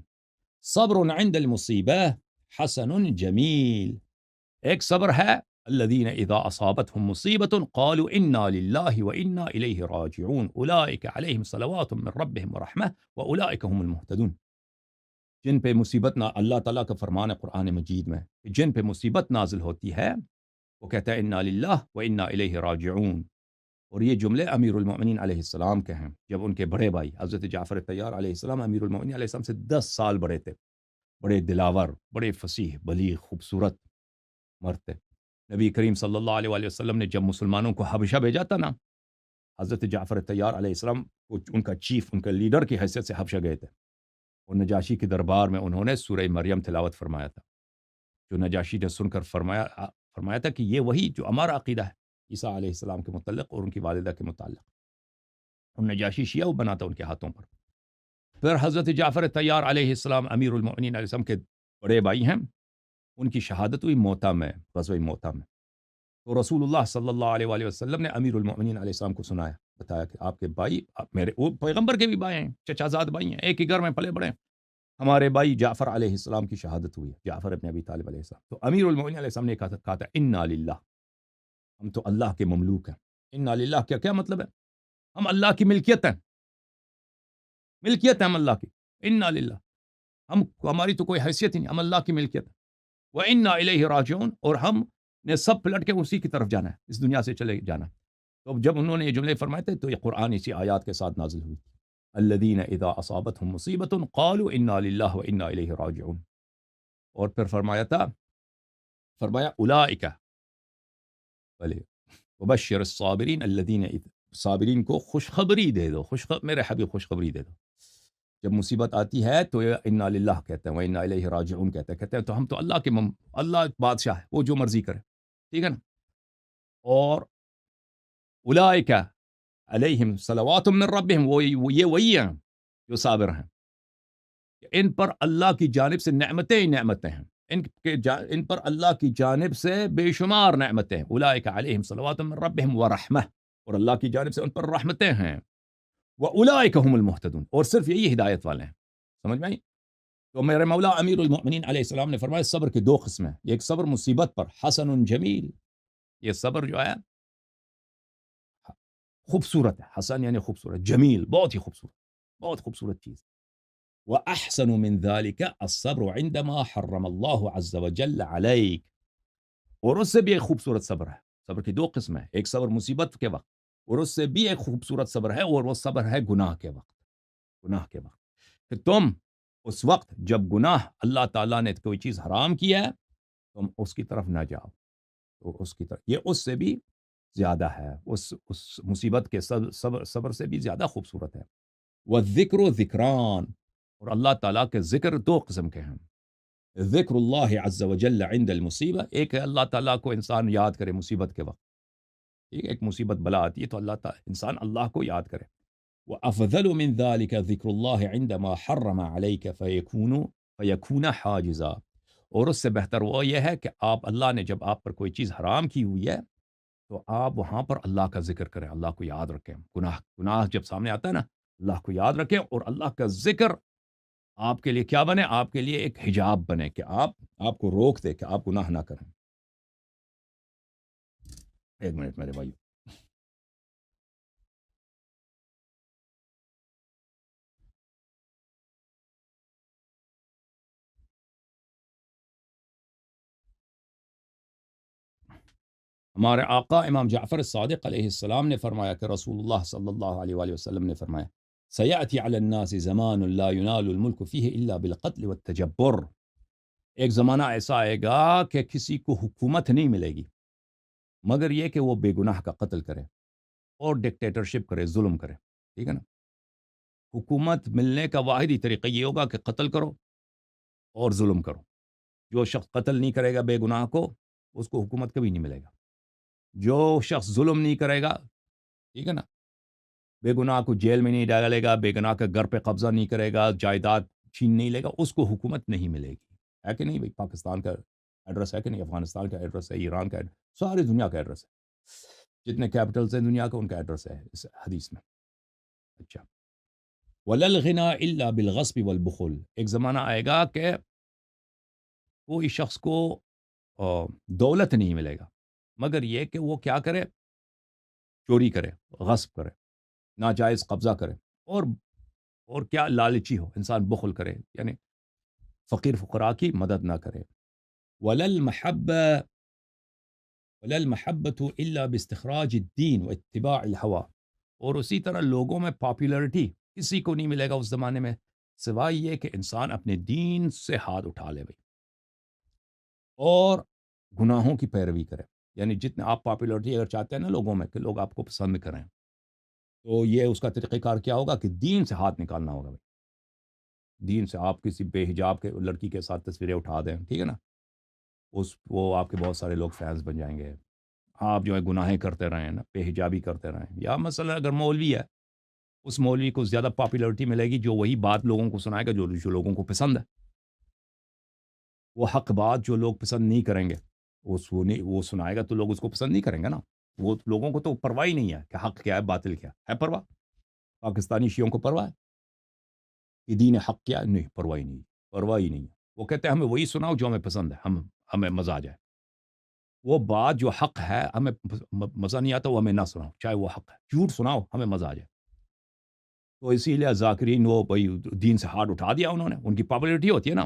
A: صبر عند المصیبہ حسن جمیل، ایک صبر ہے الذین اذا اصابتهم مصیبة قالوا انا للہ وانا الیہ راجعون اولئک علیہم صلوات من ربهم ورحمہ واولئک هم المہتدون، جن پہ مصیبت نہ، اللہ تعالیٰ کا فرمان ہے قرآن مجید میں کہ جن پہ مصیبت نازل ہوتی ہے وہ کہتا ہے انا للہ وانا الیہ راجعون، اور یہ جملے امیر المؤمنین علیہ السلام کے ہیں جب ان کے بڑے بھائی حضرت جعفر طیار علیہ السلام امیر المؤمنین علیہ السلام سے 10 سال بڑے تھے، بڑے دلاور، بڑے فصیح، بلیغ، خوبصورت مرد تھے۔ نبی کریم صلی اللہ علیہ وآلہ وسلم نے جب مسلمانوں کو حبشہ بھیجا تھا نا، حضرت جعفر طیار علیہ السلام ان کا چیف، ان کا لیڈر کی حیثیت سے حبشہ گئے تھے، اور نجاشی کے دربار میں انہوں نے سورہ مریم تلاوت فرمایا تھا، جو نجاشی نے سن کر فرمایا تھا کہ یہ وہی جو ہمارا عقیدہ ہے عیسیٰ علیہ السلام کے متعلق اور ان کی والدہ کے متعلق، اور نجاشی شیعہ وہ بنا تھا ان کے ہاتھوں پر۔ پھر حضرت جعفر طیار علیہ السلام امیر المؤمنین علیہ السلام کے بڑے بھائی ہیں، ان کی شہادت ہوئی موتا میں، غزوہ موتا میں، تو رسول اللہ صلی اللہ علیہ وآلہ وسلم نے امیر المؤمنین علیہ السلام کو سنایا، بتایا کہ آپ کے بھائی، وہ پیغمبر کے بھی بھائی ہیں، چچا زاد بھائی ہیں، ایک ہی گھر میں پلے بڑے ہیں، ہمارے بھائی جعفر علیہ السلام کی شہادت ہوئی ہے، جعفر ابن ابی طالب علیہ السلام۔ تو امیر المؤمنین علیہ السلام نے کہا تھا انا للہ، ہم تو اللہ کے مملوک ہیں۔ انا للہ کیا مطلب ہے؟ ہم اللہ کی ملکیت ہیں، ملکیت ہے ہم اللہ کی، انا للہ، ہماری تو کوئی حیثیت ہی نہیں، ہم اللہ کی ملکیت ہے، وانا الیہ راجعون، اور ہم نے سب پلٹ کے اسی کی طرف جانا ہے، اس دنیا سے چلے جانا ہے۔ تو جب انہوں نے یہ جملے فرمائے تھے تو یہ قرآن اسی آیات کے ساتھ نازل ہوئی، الذین اذا اصابتهم مصیبۃ قالوا انا للہ وانا الیہ راجعون، اور پھر فرمایا اولئک، بھلے وبشر الصابرین الذین، صابرین کو خوشخبری دے دو، میرے حبیب خوشخبری دے دو، جب مصیبت آتی ہے تو یہ انا للہ کہتے ہیں، وانا الیہ راجعون کہتے ہیں، تو ہم تو اللہ کے اللہ بادشاہ ہے، وہ جو مرضی کرے، ٹھیک ہے نا۔ اور اولئک علیہم صلوات من ربہم، یہ وہی ہیں جو صابر ہیں، ان پر اللہ کی جانب سے نعمتیں ہی نعمتیں ہیں، ان پر اللہ کی جانب سے بے شمار نعمتیں ہیں، اولئک علیہم صلوات من ربہم ورحمہ، اور اللہ کی جانب سے ان پر رحمتیں ہیں، واولئک هم المہتدون، اور صرف یہی ہدایت والے ہیں، سمجھ میں آئی؟ تو میرے مولا امیر المؤمنین علیہ السلام نے فرمایا صبر کی دو قسمیں، ایک صبر مصیبت پر حسن جمیل، یہ صبر جو ہے خوبصورت ہے، حسن یعنی خوبصورت، جمیل بہت ہی خوبصورت، بہت خوبصورت چیز۔ وَأَحْسَنُ مِنْ ذَلِكَ الصَّبْرُ عِنْدَمَا حَرَّمَ اللَّهُ عَزَّ وَجَلَّ عَلَيْكَ، اور اس سے بھی ایک خوبصورت صبر ہے، صبر کی دو قسمیں ہیں، ایک صبر مصیبت کے وقت، اور اس سے بھی ایک خوبصورت صبر ہے، اور وہ صبر ہے گناہ کے وقت، گناہ کے وقت کہ تم اس وقت جب گناہ اللہ تعالیٰ نے کوئی چیز حرام کیا ہے، تم اس کی طرف نہ جاؤ، تو اس کی طرف، یہ اس سے بھی زیادہ ہے، اس مصیبت کے صبر سے بھی زیادہ خوبصورت ہے۔ والذکر و ذکران، اور اللہ تعالیٰ کے ذکر دو قسم کے ہیں، ذکر اللہ عز و جل عند المصیبہ، ایک ہے اللہ تعالیٰ کو انسان یاد کرے مصیبت کے وقت، ٹھیک ہے، ایک مصیبت بلا آتی ہے تو اللہ تعالیٰ انسان اللہ کو یاد کرے۔ وَأَفْضَلُ مِنْ ذَلِكَ ذِكْرُ اللَّهِ عِنْدَمَا حَرَّمَ عَلَيْكَ فَيَكُونَ حَاجِزًا، اور اس سے بہتر وہ یہ ہے کہ آپ، اللہ نے جب آپ پر کوئی چیز حرام کی ہوئی ہے تو آپ وہاں پر اللہ کا ذکر کریں، اللہ کو یاد رکھیں، گناہ جب سامنے آتا ہے نا، اللہ کو یاد رکھیں، اور اللہ کا ذکر آپ کے لیے کیا بنے، آپ کے لیے ایک حجاب بنے کہ آپ کو روک دے کہ آپ گناہ نہ کریں۔ ایک منٹ میرے بھائی، ہمارے آقا امام جعفر الصادق علیہ السلام نے فرمایا کہ رسول اللہ صلی اللہ علیہ وآلہ وسلم نے فرمایا سیأتی علی الناس زمان لا ینال الملک فیہ الا بالقتل والتجبر، ایک زمانہ ایسا آئے گا کہ کسی کو حکومت نہیں ملے گی مگر یہ کہ وہ بے گناہ کا قتل کرے اور ڈکٹیٹرشپ کرے، ظلم کرے، ٹھیک ہے نا۔ حکومت ملنے کا واحد ہی طریقہ یہ ہوگا کہ قتل کرو اور ظلم کرو، جو شخص قتل نہیں کرے گا بے گناہ کو، اس کو حکومت کبھی نہیں ملے گا، جو شخص ظلم نہیں کرے گا، ٹھیک ہے نا، بے گناہ کو جیل میں نہیں ڈالے گا، بے گناہ کے گھر پہ قبضہ نہیں کرے گا، جائیداد چھین نہیں لے گا، اس کو حکومت نہیں ملے گی، ہے کہ نہیں بھائی؟ پاکستان کا ایڈریس ہے کہ نہیں، افغانستان کا ایڈریس ہے، ایران کا ایڈریس، ساری دنیا کا ایڈریس ہے، جتنے کیپٹلز ہیں دنیا کا ان کا ایڈریس ہے اس حدیث میں۔ اچھا، وَلَا الْغِنَىٰ إِلَّا بِالْغَصْبِ وَالْبُخْلِ، ایک زمانہ آئے گا کہ کوئی شخص کو دولت نہیں ملے گا مگر یہ کہ وہ کیا کرے، چوری کرے، غصب کرے، ناجائز قبضہ کرے، اور کیا لالچی ہو انسان، بخل کرے، یعنی فقیر فقراء کی مدد نہ کرے۔ وَلَا الْمَحَبَّةُ وَلَا الْمَحَبَّةُ إِلَّا بِاسْتِخْرَاجِ الدِّينِ وَاتِّبَاعِ الْهَوَىٰ، اور اسی طرح لوگوں میں پاپولرٹی کسی کو نہیں ملے گا اس زمانے میں سوائے یہ کہ انسان اپنے دین سے ہاتھ اٹھا لے بھائی اور گناہوں کی پیروی کرے، یعنی جتنے آپ پاپولرٹی اگر چاہتے ہیں نا لوگوں میں کہ لوگ آپ کو پسند کریں، تو یہ اس کا طریقہ کار کیا ہوگا کہ دین سے ہاتھ نکالنا ہوگا بھائی، دین سے آپ کسی بے حجاب کے لڑکی کے ساتھ تصویریں اٹھا دیں، ٹھیک ہے نا، وہ آپ کے بہت سارے لوگ فینس بن جائیں گے، آپ جو ہے گناہیں کرتے رہیں نا، بے حجابی کرتے رہیں، یا مثلا اگر مولوی ہے، اس مولوی کو زیادہ پاپولرٹی ملے گی جو وہی بات لوگوں کو سنائے گا جو لوگوں کو پسند ہے، وہ حق بات جو لوگ پسند نہیں کریں گے وہ سنائے گا تو لوگ اس کو پسند نہیں کریں گے نا، وہ لوگوں کو تو پرواہ ہی نہیں ہے کہ حق کیا ہے باطل کیا ہے پرواہ؟ پاکستانی شیعوں کو پرواہ ہے کہ دین حق کیا ہے؟ نہیں، پرواہ ہی نہیں، پرواہ ہی نہیں ہے، وہ کہتے ہیں ہمیں وہی سناؤ جو ہمیں پسند ہے، ہمیں مزہ آ جائے، وہ بات جو حق ہے ہمیں مزہ نہیں آتا وہ ہمیں نہ سناؤ، چاہے وہ حق ہے، جھوٹ سناؤ ہمیں مزہ آ جائے۔ تو اسی لیے ذاکرین وہ بھائی دین سے ہاتھ اٹھا دیا انہوں نے، ان کی پاپولرٹی ہوتی ہے نا،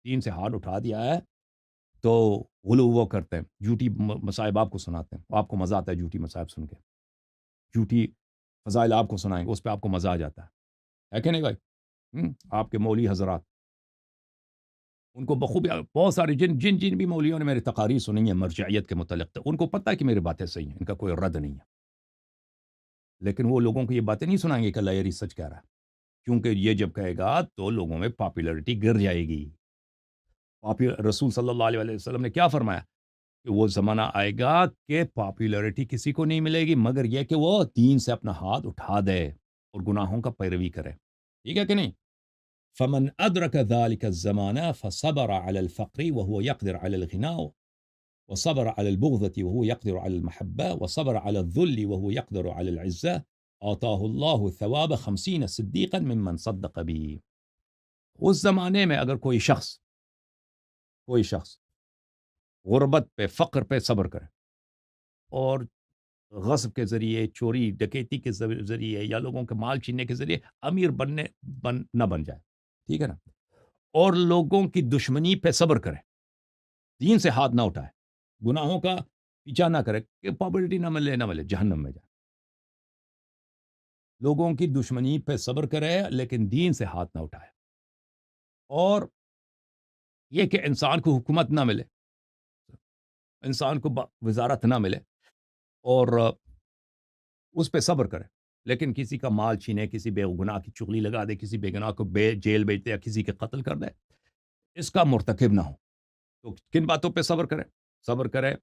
A: دین سے ہاتھ اٹھا دیا ہے تو غلو وہ کرتے ہیں، جھوٹی مصائب آپ کو سناتے ہیں، آپ کو مزہ آتا ہے جھوٹی مصائب سن کے، جھوٹی فضائل آپ کو سنائیں گے، اس پہ آپ کو مزہ آ جاتا ہے کہ نہیں بھائی؟ آپ کے مولوی حضرات، ان کو بخوبی بہت سارے جن بھی مولویوں نے میری تقاریر سنی ہیں مرجعیت کے متعلق، تو ان کو پتہ ہے کہ میری باتیں صحیح ہیں، ان کا کوئی رد نہیں ہے، لیکن وہ لوگوں کو یہ باتیں نہیں سنائیں گے کہ اللہ یہ سچ کہہ رہا ہے، کیونکہ یہ جب کہے گا تو لوگوں میں پاپولرٹی گر جائے گی۔ رسول صلی اللہ علیہ وسلم نے کیا فرمایا کہ وہ زمانہ آئے گا کہ پاپولرٹی کسی کو نہیں ملے گی مگر یہ کہ وہ دین سے اپنا ہاتھ اٹھا دے اور گناہوں کا پیروی کرے، ٹھیک ہے کہ نہیں؟ فمن ادرک ذلك الزمان فصبر على الفقر وهو يقدر على الغناء وصبر على البغضة وهو يقدر على المحبة وصبر على الذل وهو يقدر على العزة آتاه الله ثواب 50 صديقا ممن صدق به، اس زمانے میں اگر کوئی شخص غربت پہ، فقر پہ صبر کرے اور غصب کے ذریعے، چوری ڈکیتی کے ذریعے یا لوگوں کے مال چھیننے کے ذریعے امیر نہ بن جائے، ٹھیک ہے نا، اور لوگوں کی دشمنی پہ صبر کرے، دین سے ہاتھ نہ اٹھائے، گناہوں کا پیچھا نہ کرے کہ پاپولرٹی نہ ملے نہ ملے، جہنم میں جائے. لوگوں کی دشمنی پہ صبر کرے لیکن دین سے ہاتھ نہ اٹھائے. اور یہ کہ انسان کو حکومت نہ ملے، انسان کو وزارت نہ ملے، اور اس پہ صبر کرے، لیکن کسی کا مال چھینے، کسی بے گناہ کی چغلی لگا دے، کسی بے گناہ کو جیل بھیج دے یا کسی کے قتل کر دے، اس کا مرتکب نہ ہو. تو کن باتوں پہ صبر کرے؟ صبر کرے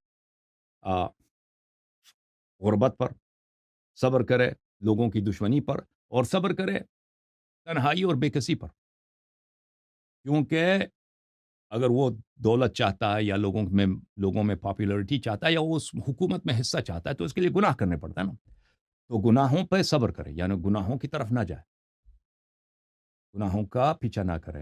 A: غربت پر، صبر کرے لوگوں کی دشمنی پر، اور صبر کرے تنہائی اور بے کسی پر. کیونکہ اگر وہ دولت چاہتا ہے یا لوگوں میں پاپولرٹی چاہتا ہے یا وہ اس حکومت میں حصہ چاہتا ہے تو اس کے لیے گناہ کرنے پڑتا ہے نا. تو گناہوں پہ صبر کرے، یعنی گناہوں کی طرف نہ جائے، گناہوں کا پیچھا نہ کرے.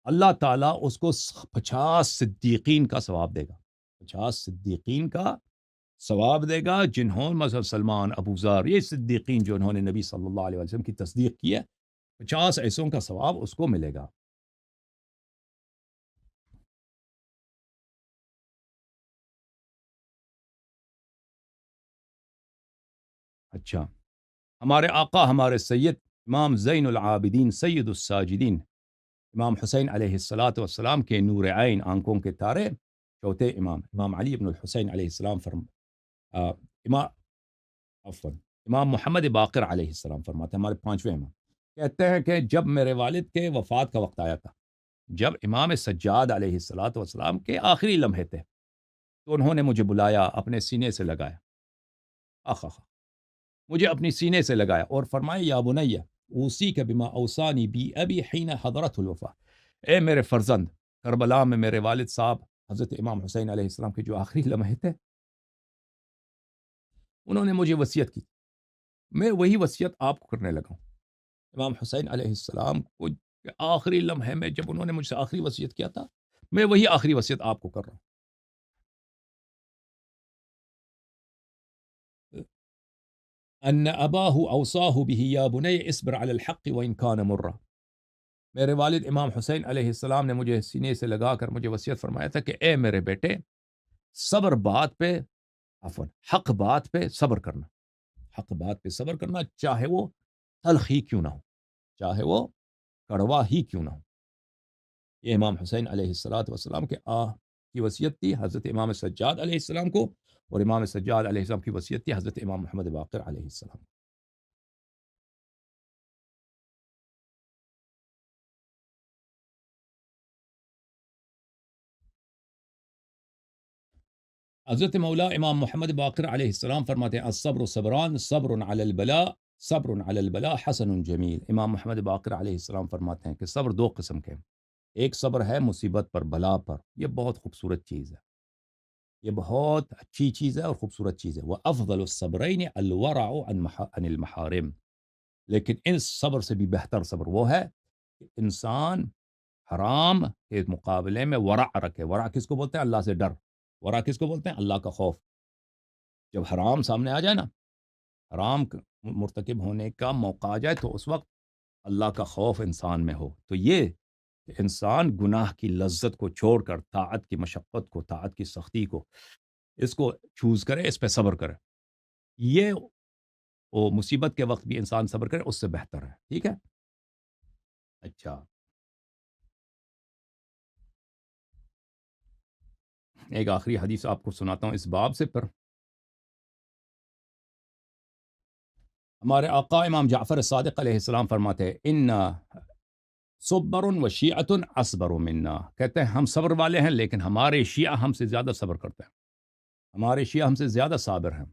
A: اللہ تعالیٰ اس کو 50 صدیقین کا ثواب دے گا، 50 صدیقین کا ثواب دے گا، جنہوں مثلا سلمان، ابو ذر، یہ صدیقین جو انہوں نے نبی صلی اللہ علیہ وسلم کی تصدیق کی ہے، 50 ایسوں کا ثواب اس کو ملے گا. اچھا، ہمارے آقا، ہمارے سید امام زین العابدین، سید الساجدین، امام حسین علیہ الصلاۃ والسلام کے نور عین، آنکھوں کے تارے، چوتھے امام علی بن الحسین علیہ السلام امام عفوا امام محمد باقر علیہ السلام فرماتے ہیں، ہمارے پانچویں امام کہتے ہیں کہ جب میرے والد کے وفات کا وقت آیا تھا، جب امام سجاد علیہ الصلاۃ والسلام کے آخری لمحے تھے، تو انہوں نے مجھے بلایا، اپنے سینے سے لگایا، آخ آخ، مجھے اپنی سینے سے لگایا اور فرمایا یا بنیہ اوصیک بما اوصانی بی ابی حین حضرت الوفا، اے میرے فرزند، کربلا میں میرے والد صاحب حضرت امام حسین علیہ السلام کے جو آخری لمحے تھے، انہوں نے مجھے وصیت کی، میں وہی وصیت آپ کو کرنے لگا ہوں. امام حسین علیہ السلام کو آخری لمحے میں جب انہوں نے مجھ سے آخری وصیت کیا تھا، میں وہی آخری وصیت آپ کو کر رہا ہوں. ان اباہ اوصاہ به یا بنی اصبر علی الحق وان کان مرا، میرے والد امام حسین علیہ السلام نے مجھے سینے سے لگا کر مجھے وصیت فرمایا تھا کہ اے میرے بیٹے، صبر بات پہ، عفوا حق بات پہ صبر کرنا، حق بات پہ صبر کرنا، چاہے وہ تلخ ہی کیوں نہ ہو، چاہے وہ کڑوا ہی کیوں نہ ہو. یہ امام حسین علیہ الصلاۃ والسلام کے کی وصیت تھی حضرت امام سجاد علیہ السلام کو، اور امام سجاد علیہ السلام کی وصیت تھی حضرت امام محمد باقر علیہ السلام. حضرت مولا امام محمد باقر علیہ السلام فرماتے ہیں الصبر صبران، صبر علی البلاء، صبر علی البلاء حسن جمیل. امام محمد باقر علیہ السلام فرماتے ہیں کہ صبر دو قسم کے ہیں. ایک صبر ہے مصیبت پر، بلا پر، یہ بہت خوبصورت چیز ہے، یہ بہت اچھی چیز ہے اور خوبصورت چیز ہے. وَأَفْضَلُ الصَّبْرَيْنِ الْوَرَعُ عَنِ الْمَحَارِمِ، لیکن ان صبر سے بھی بہتر صبر وہ ہے کہ انسان حرام کے مقابلے میں ورع رکھے. ورع کس کو بولتے ہیں؟ اللہ سے ڈر. ورع کس کو بولتے ہیں؟ اللہ کا خوف. جب حرام سامنے آ جائے نا، حرام مرتکب ہونے کا موقع آ جائے، تو اس وقت اللہ کا خوف انسان میں ہو. تو یہ کہ انسان گناہ کی لذت کو چھوڑ کر طاعت کی مشقت کو، طاعت کی سختی کو، اس کو چوز کرے، اس پہ صبر کرے، یہ وہ مصیبت کے وقت بھی انسان صبر کرے، اس سے بہتر ہے. ٹھیک ہے. اچھا، ایک آخری حدیث آپ کو سناتا ہوں اس باب سے، پھر ہمارے آقا امام جعفر صادق علیہ السلام فرماتے ہیں ان صبر و شیعۃ اصبر منا، کہتے ہیں ہم صبر والے ہیں لیکن ہمارے شیعہ ہم سے زیادہ صبر کرتے ہیں، ہمارے شیعہ ہم سے زیادہ صابر ہیں.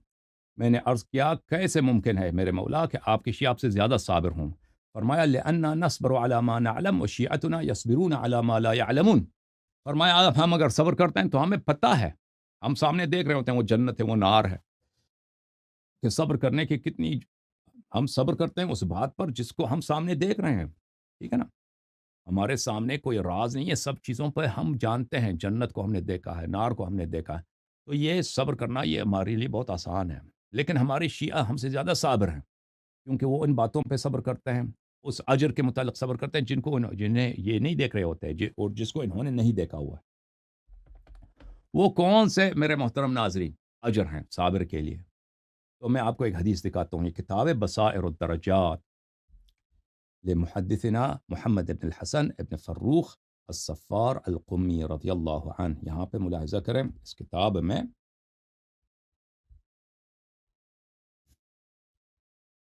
A: میں نے عرض کیا کیسے ممکن ہے میرے مولا کہ آپ کے شیعہ آپ سے زیادہ صابر ہوں؟ فرمایا لأننا نصبر على ما نعلم وشیعتنا يصبرون على ما لا يعلمون. فرمایا ہم اگر صبر کرتے ہیں تو ہمیں پتہ ہے، ہم سامنے دیکھ رہے ہوتے ہیں وہ جنت ہے، وہ نار ہے، کہ صبر کرنے کی کتنی، ہم صبر کرتے ہیں اس بات پر جس کو ہم سامنے دیکھ رہے ہیں. ٹھیک ہے نا. ہمارے سامنے کوئی راز نہیں ہے، سب چیزوں پہ ہم جانتے ہیں، جنت کو ہم نے دیکھا ہے، نار کو ہم نے دیکھا ہے. تو یہ صبر کرنا یہ ہمارے لیے بہت آسان ہے. لیکن ہمارے شیعہ ہم سے زیادہ صابر ہیں، کیونکہ وہ ان باتوں پہ صبر کرتے ہیں، اس اجر کے متعلق صبر کرتے ہیں جنہیں یہ نہیں دیکھ رہے ہوتے ہیں، اور جس کو انہوں نے نہیں دیکھا ہوا ہے. وہ کون سے میرے محترم ناظرین اجر ہیں صابر کے لیے؟ تو میں آپ کو ایک حدیث دکھاتا ہوں. یہ کتاب ہے بصائر الدرجات لمحدثنا محمد ابن الحسن ابن فروخ الصفار القمی رضی اللہ عنہ. یہاں پہ ملاحظہ کریں اس کتاب میں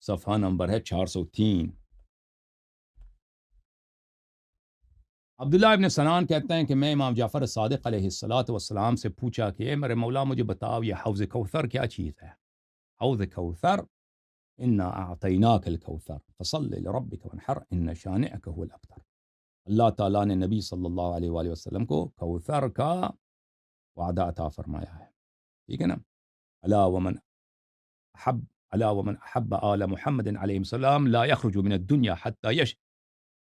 A: صفحہ نمبر ہے 403. عبداللہ ابن سنان کہتے ہیں کہ میں امام جعفر صادق علیہ الصلاۃ والسلام سے پوچھا کہ اے میرے مولا مجھے بتاؤ یہ حوض کوثر کیا چیز ہے؟ حوض کوثر انا اعطیناک الکوثر فصل لربک وانحر ان شانئک هو الابتر. اللہ تعالیٰ نے نبی صلی اللہ علیہ وآلہ وسلم کو کوثر کا وعدہ عطا فرمایا ہے. ٹھیک ہے نا؟ الا ومن احب الا ومن احب آل محمد علیہ السلام لا يخرج من الدنيا حتى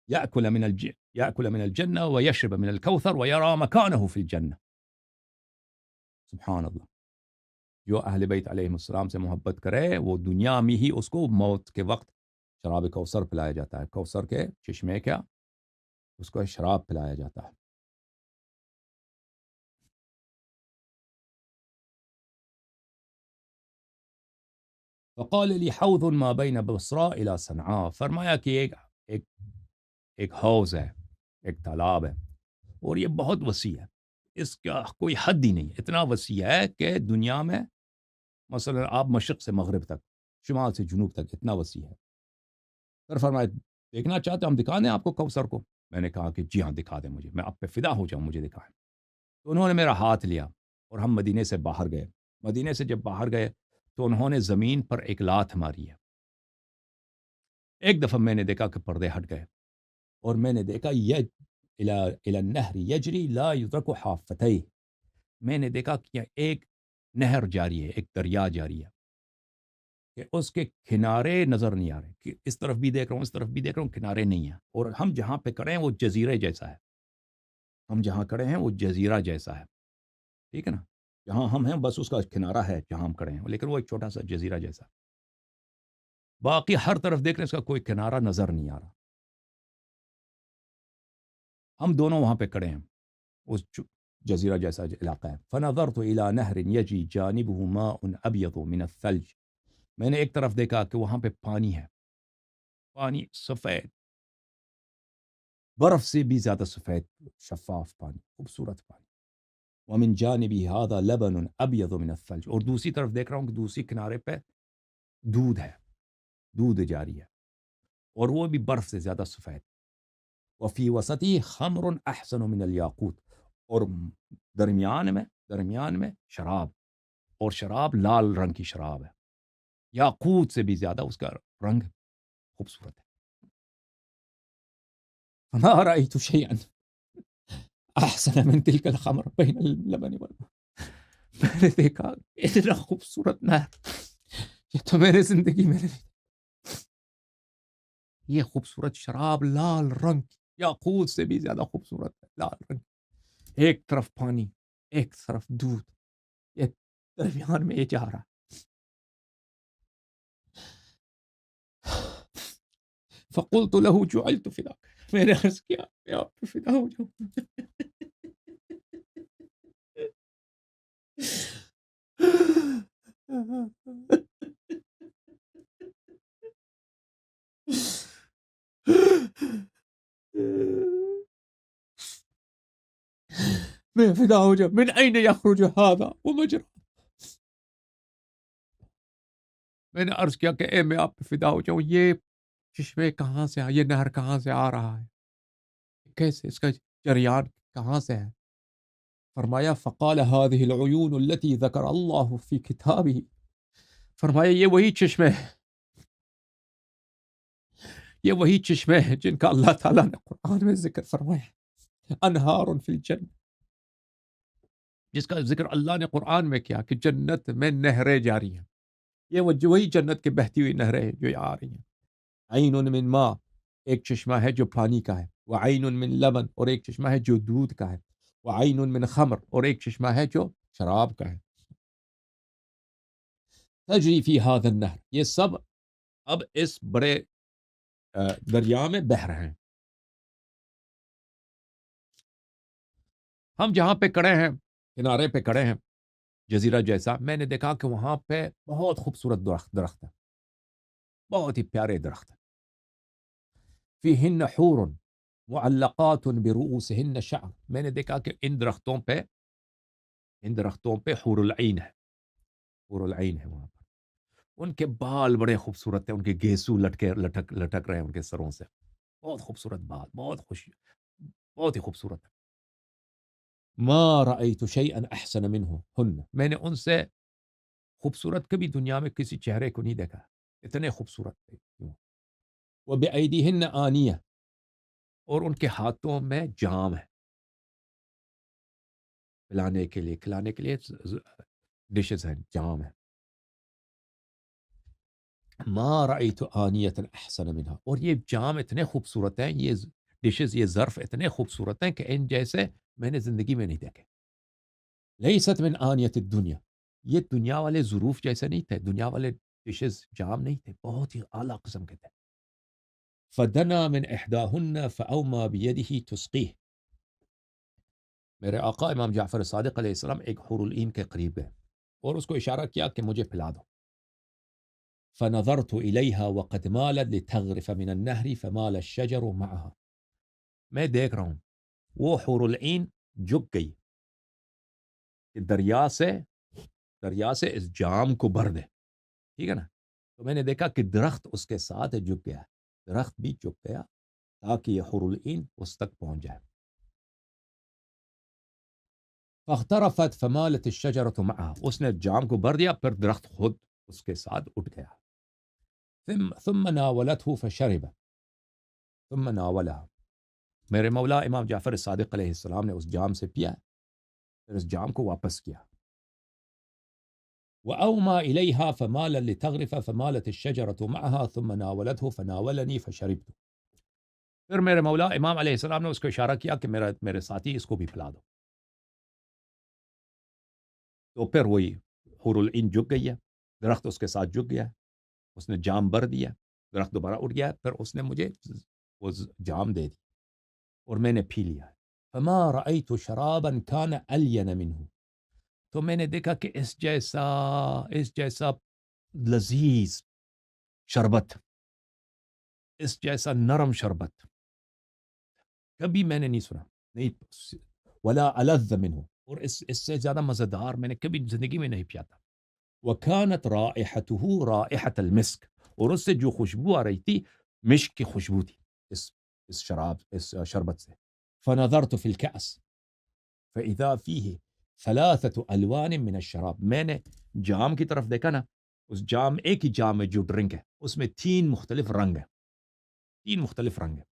A: يأكل من الجنة ويشرب من الكوثر ويرى مكانه في الجنة. سبحان اللہ. جو اہل بیت علیہ السلام سے محبت کرے وہ دنیا میں ہی اس کو موت کے وقت شراب کوثر پلایا جاتا ہے. کوثر کے چشمے کیا اس کو شراب پلایا جاتا ہے. وقال لي حوض ما بين بصرى الى صنعاء. فرمایا کہ ایک حوض ہے، ایک تالاب ہے اور یہ بہت وسیع ہے، اس کا کوئی حد ہی نہیں. اتنا وسیع ہے کہ دنیا میں مثلا آپ مشرق سے مغرب تک، شمال سے جنوب تک اتنا وسیع ہے. پھر فرمایا دیکھنا چاہتے ہم دکھا دیں آپ کو کوثر کو؟ میں نے کہا کہ جی ہاں دکھا دیں مجھے، میں آپ پہ فدا ہو جاؤں، مجھے دکھائیں. تو انہوں نے میرا ہاتھ لیا اور ہم مدینے سے باہر گئے. مدینے سے جب باہر گئے تو انہوں نے زمین پر ایک لات ماری ہے. ایک دفعہ میں نے دیکھا کہ پردے ہٹ گئے اور میں نے دیکھا الى النهر یجری لا یدرک حافتیہ. میں نے دیکھا کہ ایک نہر جاری ہے، ایک دریا جاری ہے کہ اس کے کنارے نظر نہیں آ رہے، کہ اس طرف بھی دیکھ رہا ہوں اس طرف بھی دیکھ رہا ہوں، کنارے نہیں ہیں. اور ہم جہاں پہ کھڑے ہیں وہ جزیرے جیسا ہے. ہم جہاں کھڑے ہیں وہ جزیرہ جیسا ہے. ٹھیک ہے نا؟ جہاں ہم ہیں بس اس کا کنارہ ہے جہاں ہم کھڑے ہیں، لیکن وہ ایک چھوٹا سا جزیرہ جیسا. باقی ہر طرف دیکھ رہے ہیں اس کا کوئی کنارہ نظر نہیں آ رہا. ہم دونوں وہاں پہ کھڑے ہیں، اس جزیرہ جیسا علاقہ ہے. فنظرت الى نهر يجري جانبه ماء ابيض من الثلج. میں نے ایک طرف دیکھا کہ وہاں پہ پانی ہے، پانی سفید، برف سے بھی زیادہ سفید، شفاف پانی، خوبصورت پانی. ومن جانبه هذا لبن ابيض من الثلج. اور دوسری طرف دیکھ رہا ہوں کہ دوسری کنارے پہ دودھ ہے، دودھ جاری ہے اور وہ بھی برف سے زیادہ سفید. وفی وسطی خمر احسن من الياقوت. اور درمیان میں شراب، اور شراب لال رنگ کی شراب ہے، یاقوت سے بھی زیادہ اس کا رنگ خوبصورت ہے. فما رأيت شيئا احسن من تلك الخمر بين اللبن والماء. میں نے دیکھا اتنا خوبصورت نہر یہ تو میرے زندگی میں نہیں. یہ خوبصورت شراب لال رنگ، یاقوت سے بھی زیادہ خوبصورت ہے، لال رنگ. ایک طرف پانی، ایک طرف دودھ، یہ درمیان میں یہ جا رہا. فقلت له جعلت فداك. میں نے عرض کیا میں آپ پہ فدا ہو جاؤں. میں فدا ہو جاؤں. من أين يخرج هذا ومجرى. میں نے عرض کیا کہ اے میں آپ پہ فدا ہو جاؤں، یہ چشمے کہاں سے یہ نہر کہاں سے آ رہا ہے، کیسے اس کا جریان کہاں سے ہے؟ فرمایا فقال هذه العيون التي ذكر الله في كتابه. فرمایا یہ وہی چشمے ہیں، یہ وہی چشمے ہیں جن کا اللہ تعالیٰ نے قرآن میں ذکر فرمایا. انہار فی الجنہ، جس کا ذکر اللہ نے قرآن میں کیا کہ جنت میں نہریں جاری ہیں. یہ وہی جنت کے بہتی ہوئی نہریں ہیں جو آ رہی ہیں. عین من ماء، ایک چشمہ ہے جو پانی کا ہے. وعین من لبن، اور ایک چشمہ ہے جو دودھ کا ہے. وعین من خمر، اور ایک چشمہ ہے جو شراب کا ہے. تجری فی هذا النہر، یہ سب اب اس بڑے دریا میں بہہ رہے ہیں. ہم جہاں پہ کڑے ہیں
B: کنارے پہ کھڑے ہیں جزیرہ جیسا. میں نے دیکھا کہ وہاں پہ بہت خوبصورت درخت ہے، بہت ہی پیارے درخت ہیں. فیہن حور معلقات برؤوسہن شعر. میں نے دیکھا کہ ان درختوں پہ حور العین ہے، حور العین ہے وہاں پر. ان کے بال بڑے خوبصورت ہیں، ان کے گیسو لٹک رہے ہیں ان کے سروں سے. بہت خوبصورت بال، بہت ہی خوبصورت ہے. ما رأیت شیئا احسن منہ ہن. میں نے ان سے خوبصورت کبھی دنیا میں کسی چہرے کو نہیں دیکھا، اتنے خوبصورت تھے. وبأیدیہن آنیہ. اور ان کے ہاتھوں میں جام ہے، کھلانے کے لیے ڈشز ہیں، جام ہے. ما رأیت آنیۃ احسن منها. اور یہ جام اتنے خوبصورت ہیں، یہ ڈشز، یہ ظرف اتنے خوبصورت ہیں کہ ان جیسے میں نے زندگی میں نہیں دیکھے. لیست من آنیت الدنیا. یہ دنیا والے ظروف جیسے نہیں تھے، دنیا والے ڈشز جام نہیں تھے، بہت ہی اعلیٰ قسم کے تھے. فدنا من احداهن فاوما بيده تسقيه. میرے آقا امام جعفر صادق علیہ السلام ایک حور العین کے قریب گئے اور اس کو اشارہ کیا کہ مجھے پلا دو. فنظرت إليها وقد مالت لتغرف من النهر فمال الشجر معها. میں دیکھ رہا ہوں وہ حور العین جھک گئی کہ دریا سے اس جام کو بھر دے. ٹھیک ہے نا. تو میں نے دیکھا کہ درخت اس کے ساتھ جھک گیا، درخت بھی جھک گیا تاکہ یہ حور العین اس تک پہنچ جائے. فاخترفت فمالت الشجرة معها. اس نے جام کو بھر دیا، پھر درخت خود اس کے ساتھ اٹھ گیا. ثم ناولته فشرب. ثم ناولها. میرے مولا امام جعفر صادق علیہ السلام نے اس جام سے پیا، پھر اس جام کو واپس کیا. وأوما إليها فمال لتغرف فمالت الشجرة معها ثم ناولته فناولني فشربت. پھر میرے مولا امام علیہ السلام نے اس کو اشارہ کیا کہ میرے ساتھی اس کو بھی پلا دو. تو پھر وہی حور العین جھک گئی ہے، درخت اس کے ساتھ جھک گیا، اس نے جام بھر دیا، درخت دوبارہ اٹھ گیا، پھر اس نے مجھے وہ جام دے دی اور میں نے پی لیا. فما رأيت شرابا كان ألين منه. تو میں نے دیکھا کہ اس جیسا لذیذ شربت، اس جیسا نرم شربت کبھی میں نے نہیں سنا، نہیں. ولا ألذ منه. اور اس سے زیادہ مزیدار میں نے کبھی زندگی میں نہیں پیا تھا. وكانت رائحته رائحة المسك. اور اس سے جو خوشبو آ رہی تھی مشک کی خوشبو تھی اس شربت سے. فنظرت في الكأس فإذا فيه 3 ألوان من الشراب. میں نے جام کی طرف دیکھا نا، اس جام، ایک ہی جام میں جو ڈرنک ہے اس میں 3 مختلف رنگ ہیں، 3 مختلف رنگ ہیں.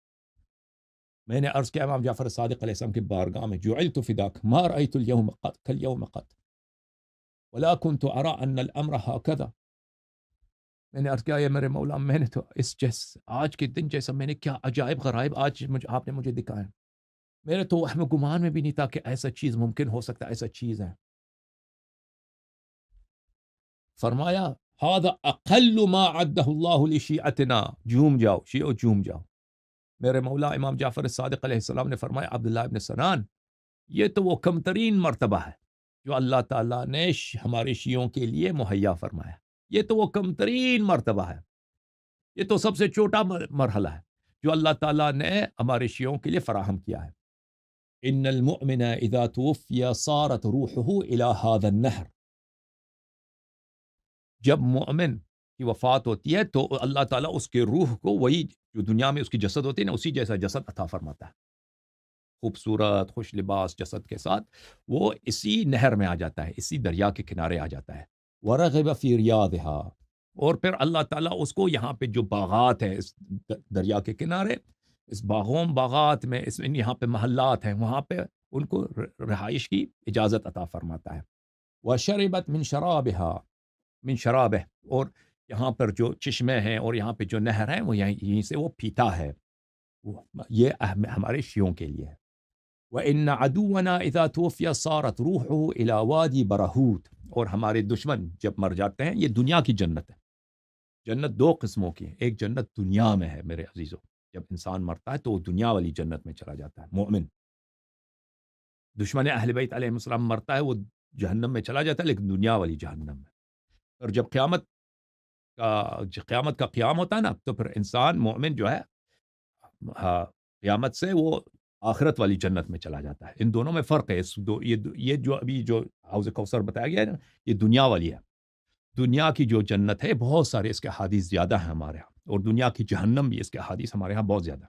B: میں نے عرض کیا امام جعفر صادق علیہ السلام کی بارگاہ میں، جعلت فداک ما رأيت اليوم قط كاليوم قط ولا كنت أرى أن الأمر هكذا. میں نے عرض کیا یا میرے مولا، میں نے تو آج کے دن جیسا میں نے کیا عجائب غرائب آج آپ نے مجھے دکھایا. میرے تو وہم گمان میں بھی نہیں تھا کہ ایسا چیز ممکن ہو سکتا، ایسا چیز ہے. فرمایا هذا اقل ما عده الله لشیعتنا. جھوم جاؤ شیعو، جھوم جاؤ. میرے مولا امام جعفر صادق علیہ السلام نے فرمایا، عبداللہ ابن سنان، یہ تو وہ کم ترین مرتبہ ہے جو اللہ تعالیٰ نے ہمارے شیعوں کے لیے مہیا فرمایا. یہ تو وہ کم ترین مرتبہ ہے، یہ تو سب سے چھوٹا مرحلہ ہے جو اللہ تعالیٰ نے ہمارے شیعوں کے لیے فراہم کیا ہے. ان المؤمن اذا توفی صارت روحه الى هذا النهر. جب مومن کی وفات ہوتی ہے تو اللہ تعالیٰ اس کے روح کو وہی جو دنیا میں اس کی جسد ہوتی ہے نا، اسی جیسا جسد عطا فرماتا ہے، خوبصورت خوش لباس جسد کے ساتھ. وہ اسی نہر میں آ جاتا ہے، اسی دریا کے کنارے آ جاتا ہے. ورغب فی ریاضها. اور پھر اللہ تعالیٰ اس کو یہاں پہ جو باغات ہیں اس دریا کے کنارے، اس باغات میں، اس میں یہاں پہ محلات ہیں، وہاں پہ ان کو رہائش کی اجازت عطا فرماتا ہے. وشربت من شرابها، من شرابه. اور یہاں پر جو چشمے ہیں اور یہاں پہ جو نہر ہیں وہ یہیں سے وہ پیتا ہے. یہ ہمارے شیعوں کے لیے ہے. وَإِنَّ عَدُوَّنَا إِذَا تُوفِيَ صَارَتْ رُوحُهُ إِلَى وَادِي بَرَهُوت. اور ہمارے دشمن جب مر جاتے ہیں، یہ دنیا کی جنت ہے. جنت 2 قسموں کی ہے، ایک جنت دنیا میں ہے میرے عزیزوں، جب انسان مرتا ہے تو وہ دنیا والی جنت میں چلا جاتا ہے مومن. دشمن اہل بیت علیہ السلام مرتا ہے وہ جہنم میں چلا جاتا ہے، لیکن دنیا والی جہنم میں. اور جب قیامت کا قیام ہوتا ہے نا، تو پھر انسان مومن جو ہے قیامت سے وہ آخرت والی جنت میں چلا جاتا ہے. ان دونوں میں فرق ہے. یہ جو ابھی جو حوض کوثر بتایا گیا ہے نا، یہ دنیا والی ہے. دنیا کی جو جنت ہے بہت سارے اس کے احادیث زیادہ ہیں ہمارے ہاں، اور دنیا کی جہنم بھی اس کے احادیث ہمارے ہاں بہت زیادہ.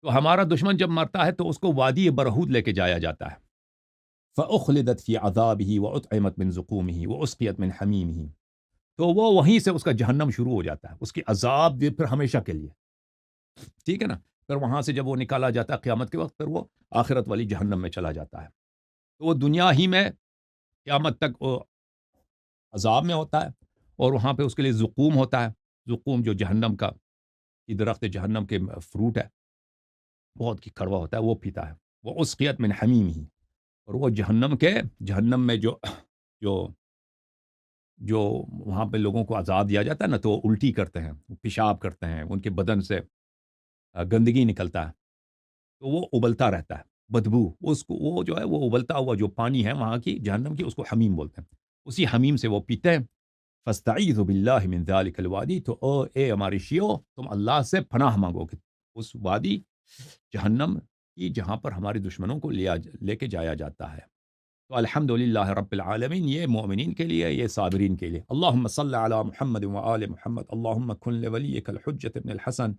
B: تو ہمارا دشمن جب مرتا ہے تو اس کو وادی برہود لے کے جایا جاتا ہے. فَأُخْلِدَتْ فِي عَذَابِهِ وَأُطْعِمَتْ مِنْ زُقُومِهِ وَأُسْقِيَتْ مِنْ حَمِيمِهِ. تو وہ وہیں سے اس کا جہنم شروع ہو جاتا ہے، اس کی عذاب بھی پھر ہمیشہ کے لیے. ٹھیک ہے نا. پھر وہاں سے جب وہ نکالا جاتا ہے قیامت کے وقت، پھر وہ آخرت والی جہنم میں چلا جاتا ہے. تو وہ دنیا ہی میں قیامت تک وہ عذاب میں ہوتا ہے، اور وہاں پہ اس کے لیے زقوم ہوتا ہے. زقوم جو جہنم کا درخت جہنم کے فروٹ ہے، بہت کی کڑوا ہوتا ہے، وہ پیتا ہے. وہ اسقیت من حمیم ہی. اور وہ جہنم میں جو وہاں پہ لوگوں کو عذاب دیا جاتا ہے نا، تو وہ الٹی کرتے ہیں، پیشاب کرتے ہیں، ان کے بدن سے گندگی نکلتا ہے، تو وہ ابلتا رہتا ہے، بدبو وہ جو ہے وہ ابلتا ہوا جو پانی ہے وہاں کی جہنم کی، اس کو حمیم بولتے ہیں. اسی حمیم سے وہ پیتے ہیں. فاستعیذ باللہ من ذلک الوادی. تو اے ہماری شیعو، تم اللہ سے پناہ مانگو کہ اس وادی جہنم کی جہاں پر ہمارے دشمنوں کو لے کے جایا جاتا ہے. تو الحمدللہ رب العالمین، یہ مومنین کے لیے، یہ صابرین کے لیے. اللہم صل علی محمد وآل محمد. اللہم کن لولیک الحجة ابن الحسن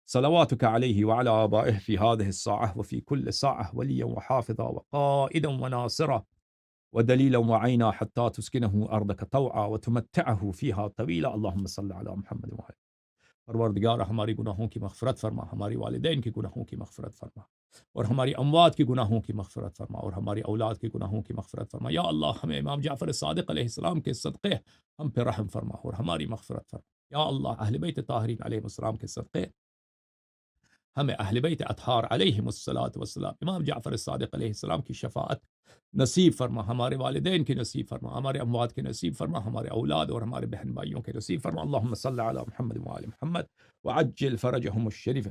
B: صلواتك عليه وعلى آبائه في هذه الساعة وفي كل ساعة وليا وحافظا وقائدا وناصرا ودليلا وعينا حتى تسكنه أرضك طوعا وتمتعه فيها طويلا. اللهم صل على محمد وآله. پروردگار ہماری گناہوں کی مغفرت فرما، ہماری والدین کی گناہوں کی مغفرت فرما، اور ہماری اموات کی گناہوں کی مغفرت فرما، اور ہماری اولاد کی گناہوں کی مغفرت فرما. یا اللہ، ہمیں امام جعفر صادق علیہ السلام کے صدقے ہم پہ رحم فرما اور ہماری مغفرت فرما. یا اللہ، اہل بیت طاہرین علیہ السلام کے صدقے ہمیں اہل بیت اطہار علیہم السلام امام جعفر صادق علیہ السلام کی شفاعت نصیب فرما، ہمارے والدین کی نصیب فرما، ہمارے اموات کے نصیب فرما، ہمارے اولاد اور ہمارے بہن بھائیوں کے نصیب فرما. اللہم صلی علی محمد وآل محمد وعجل فرجہم الشریف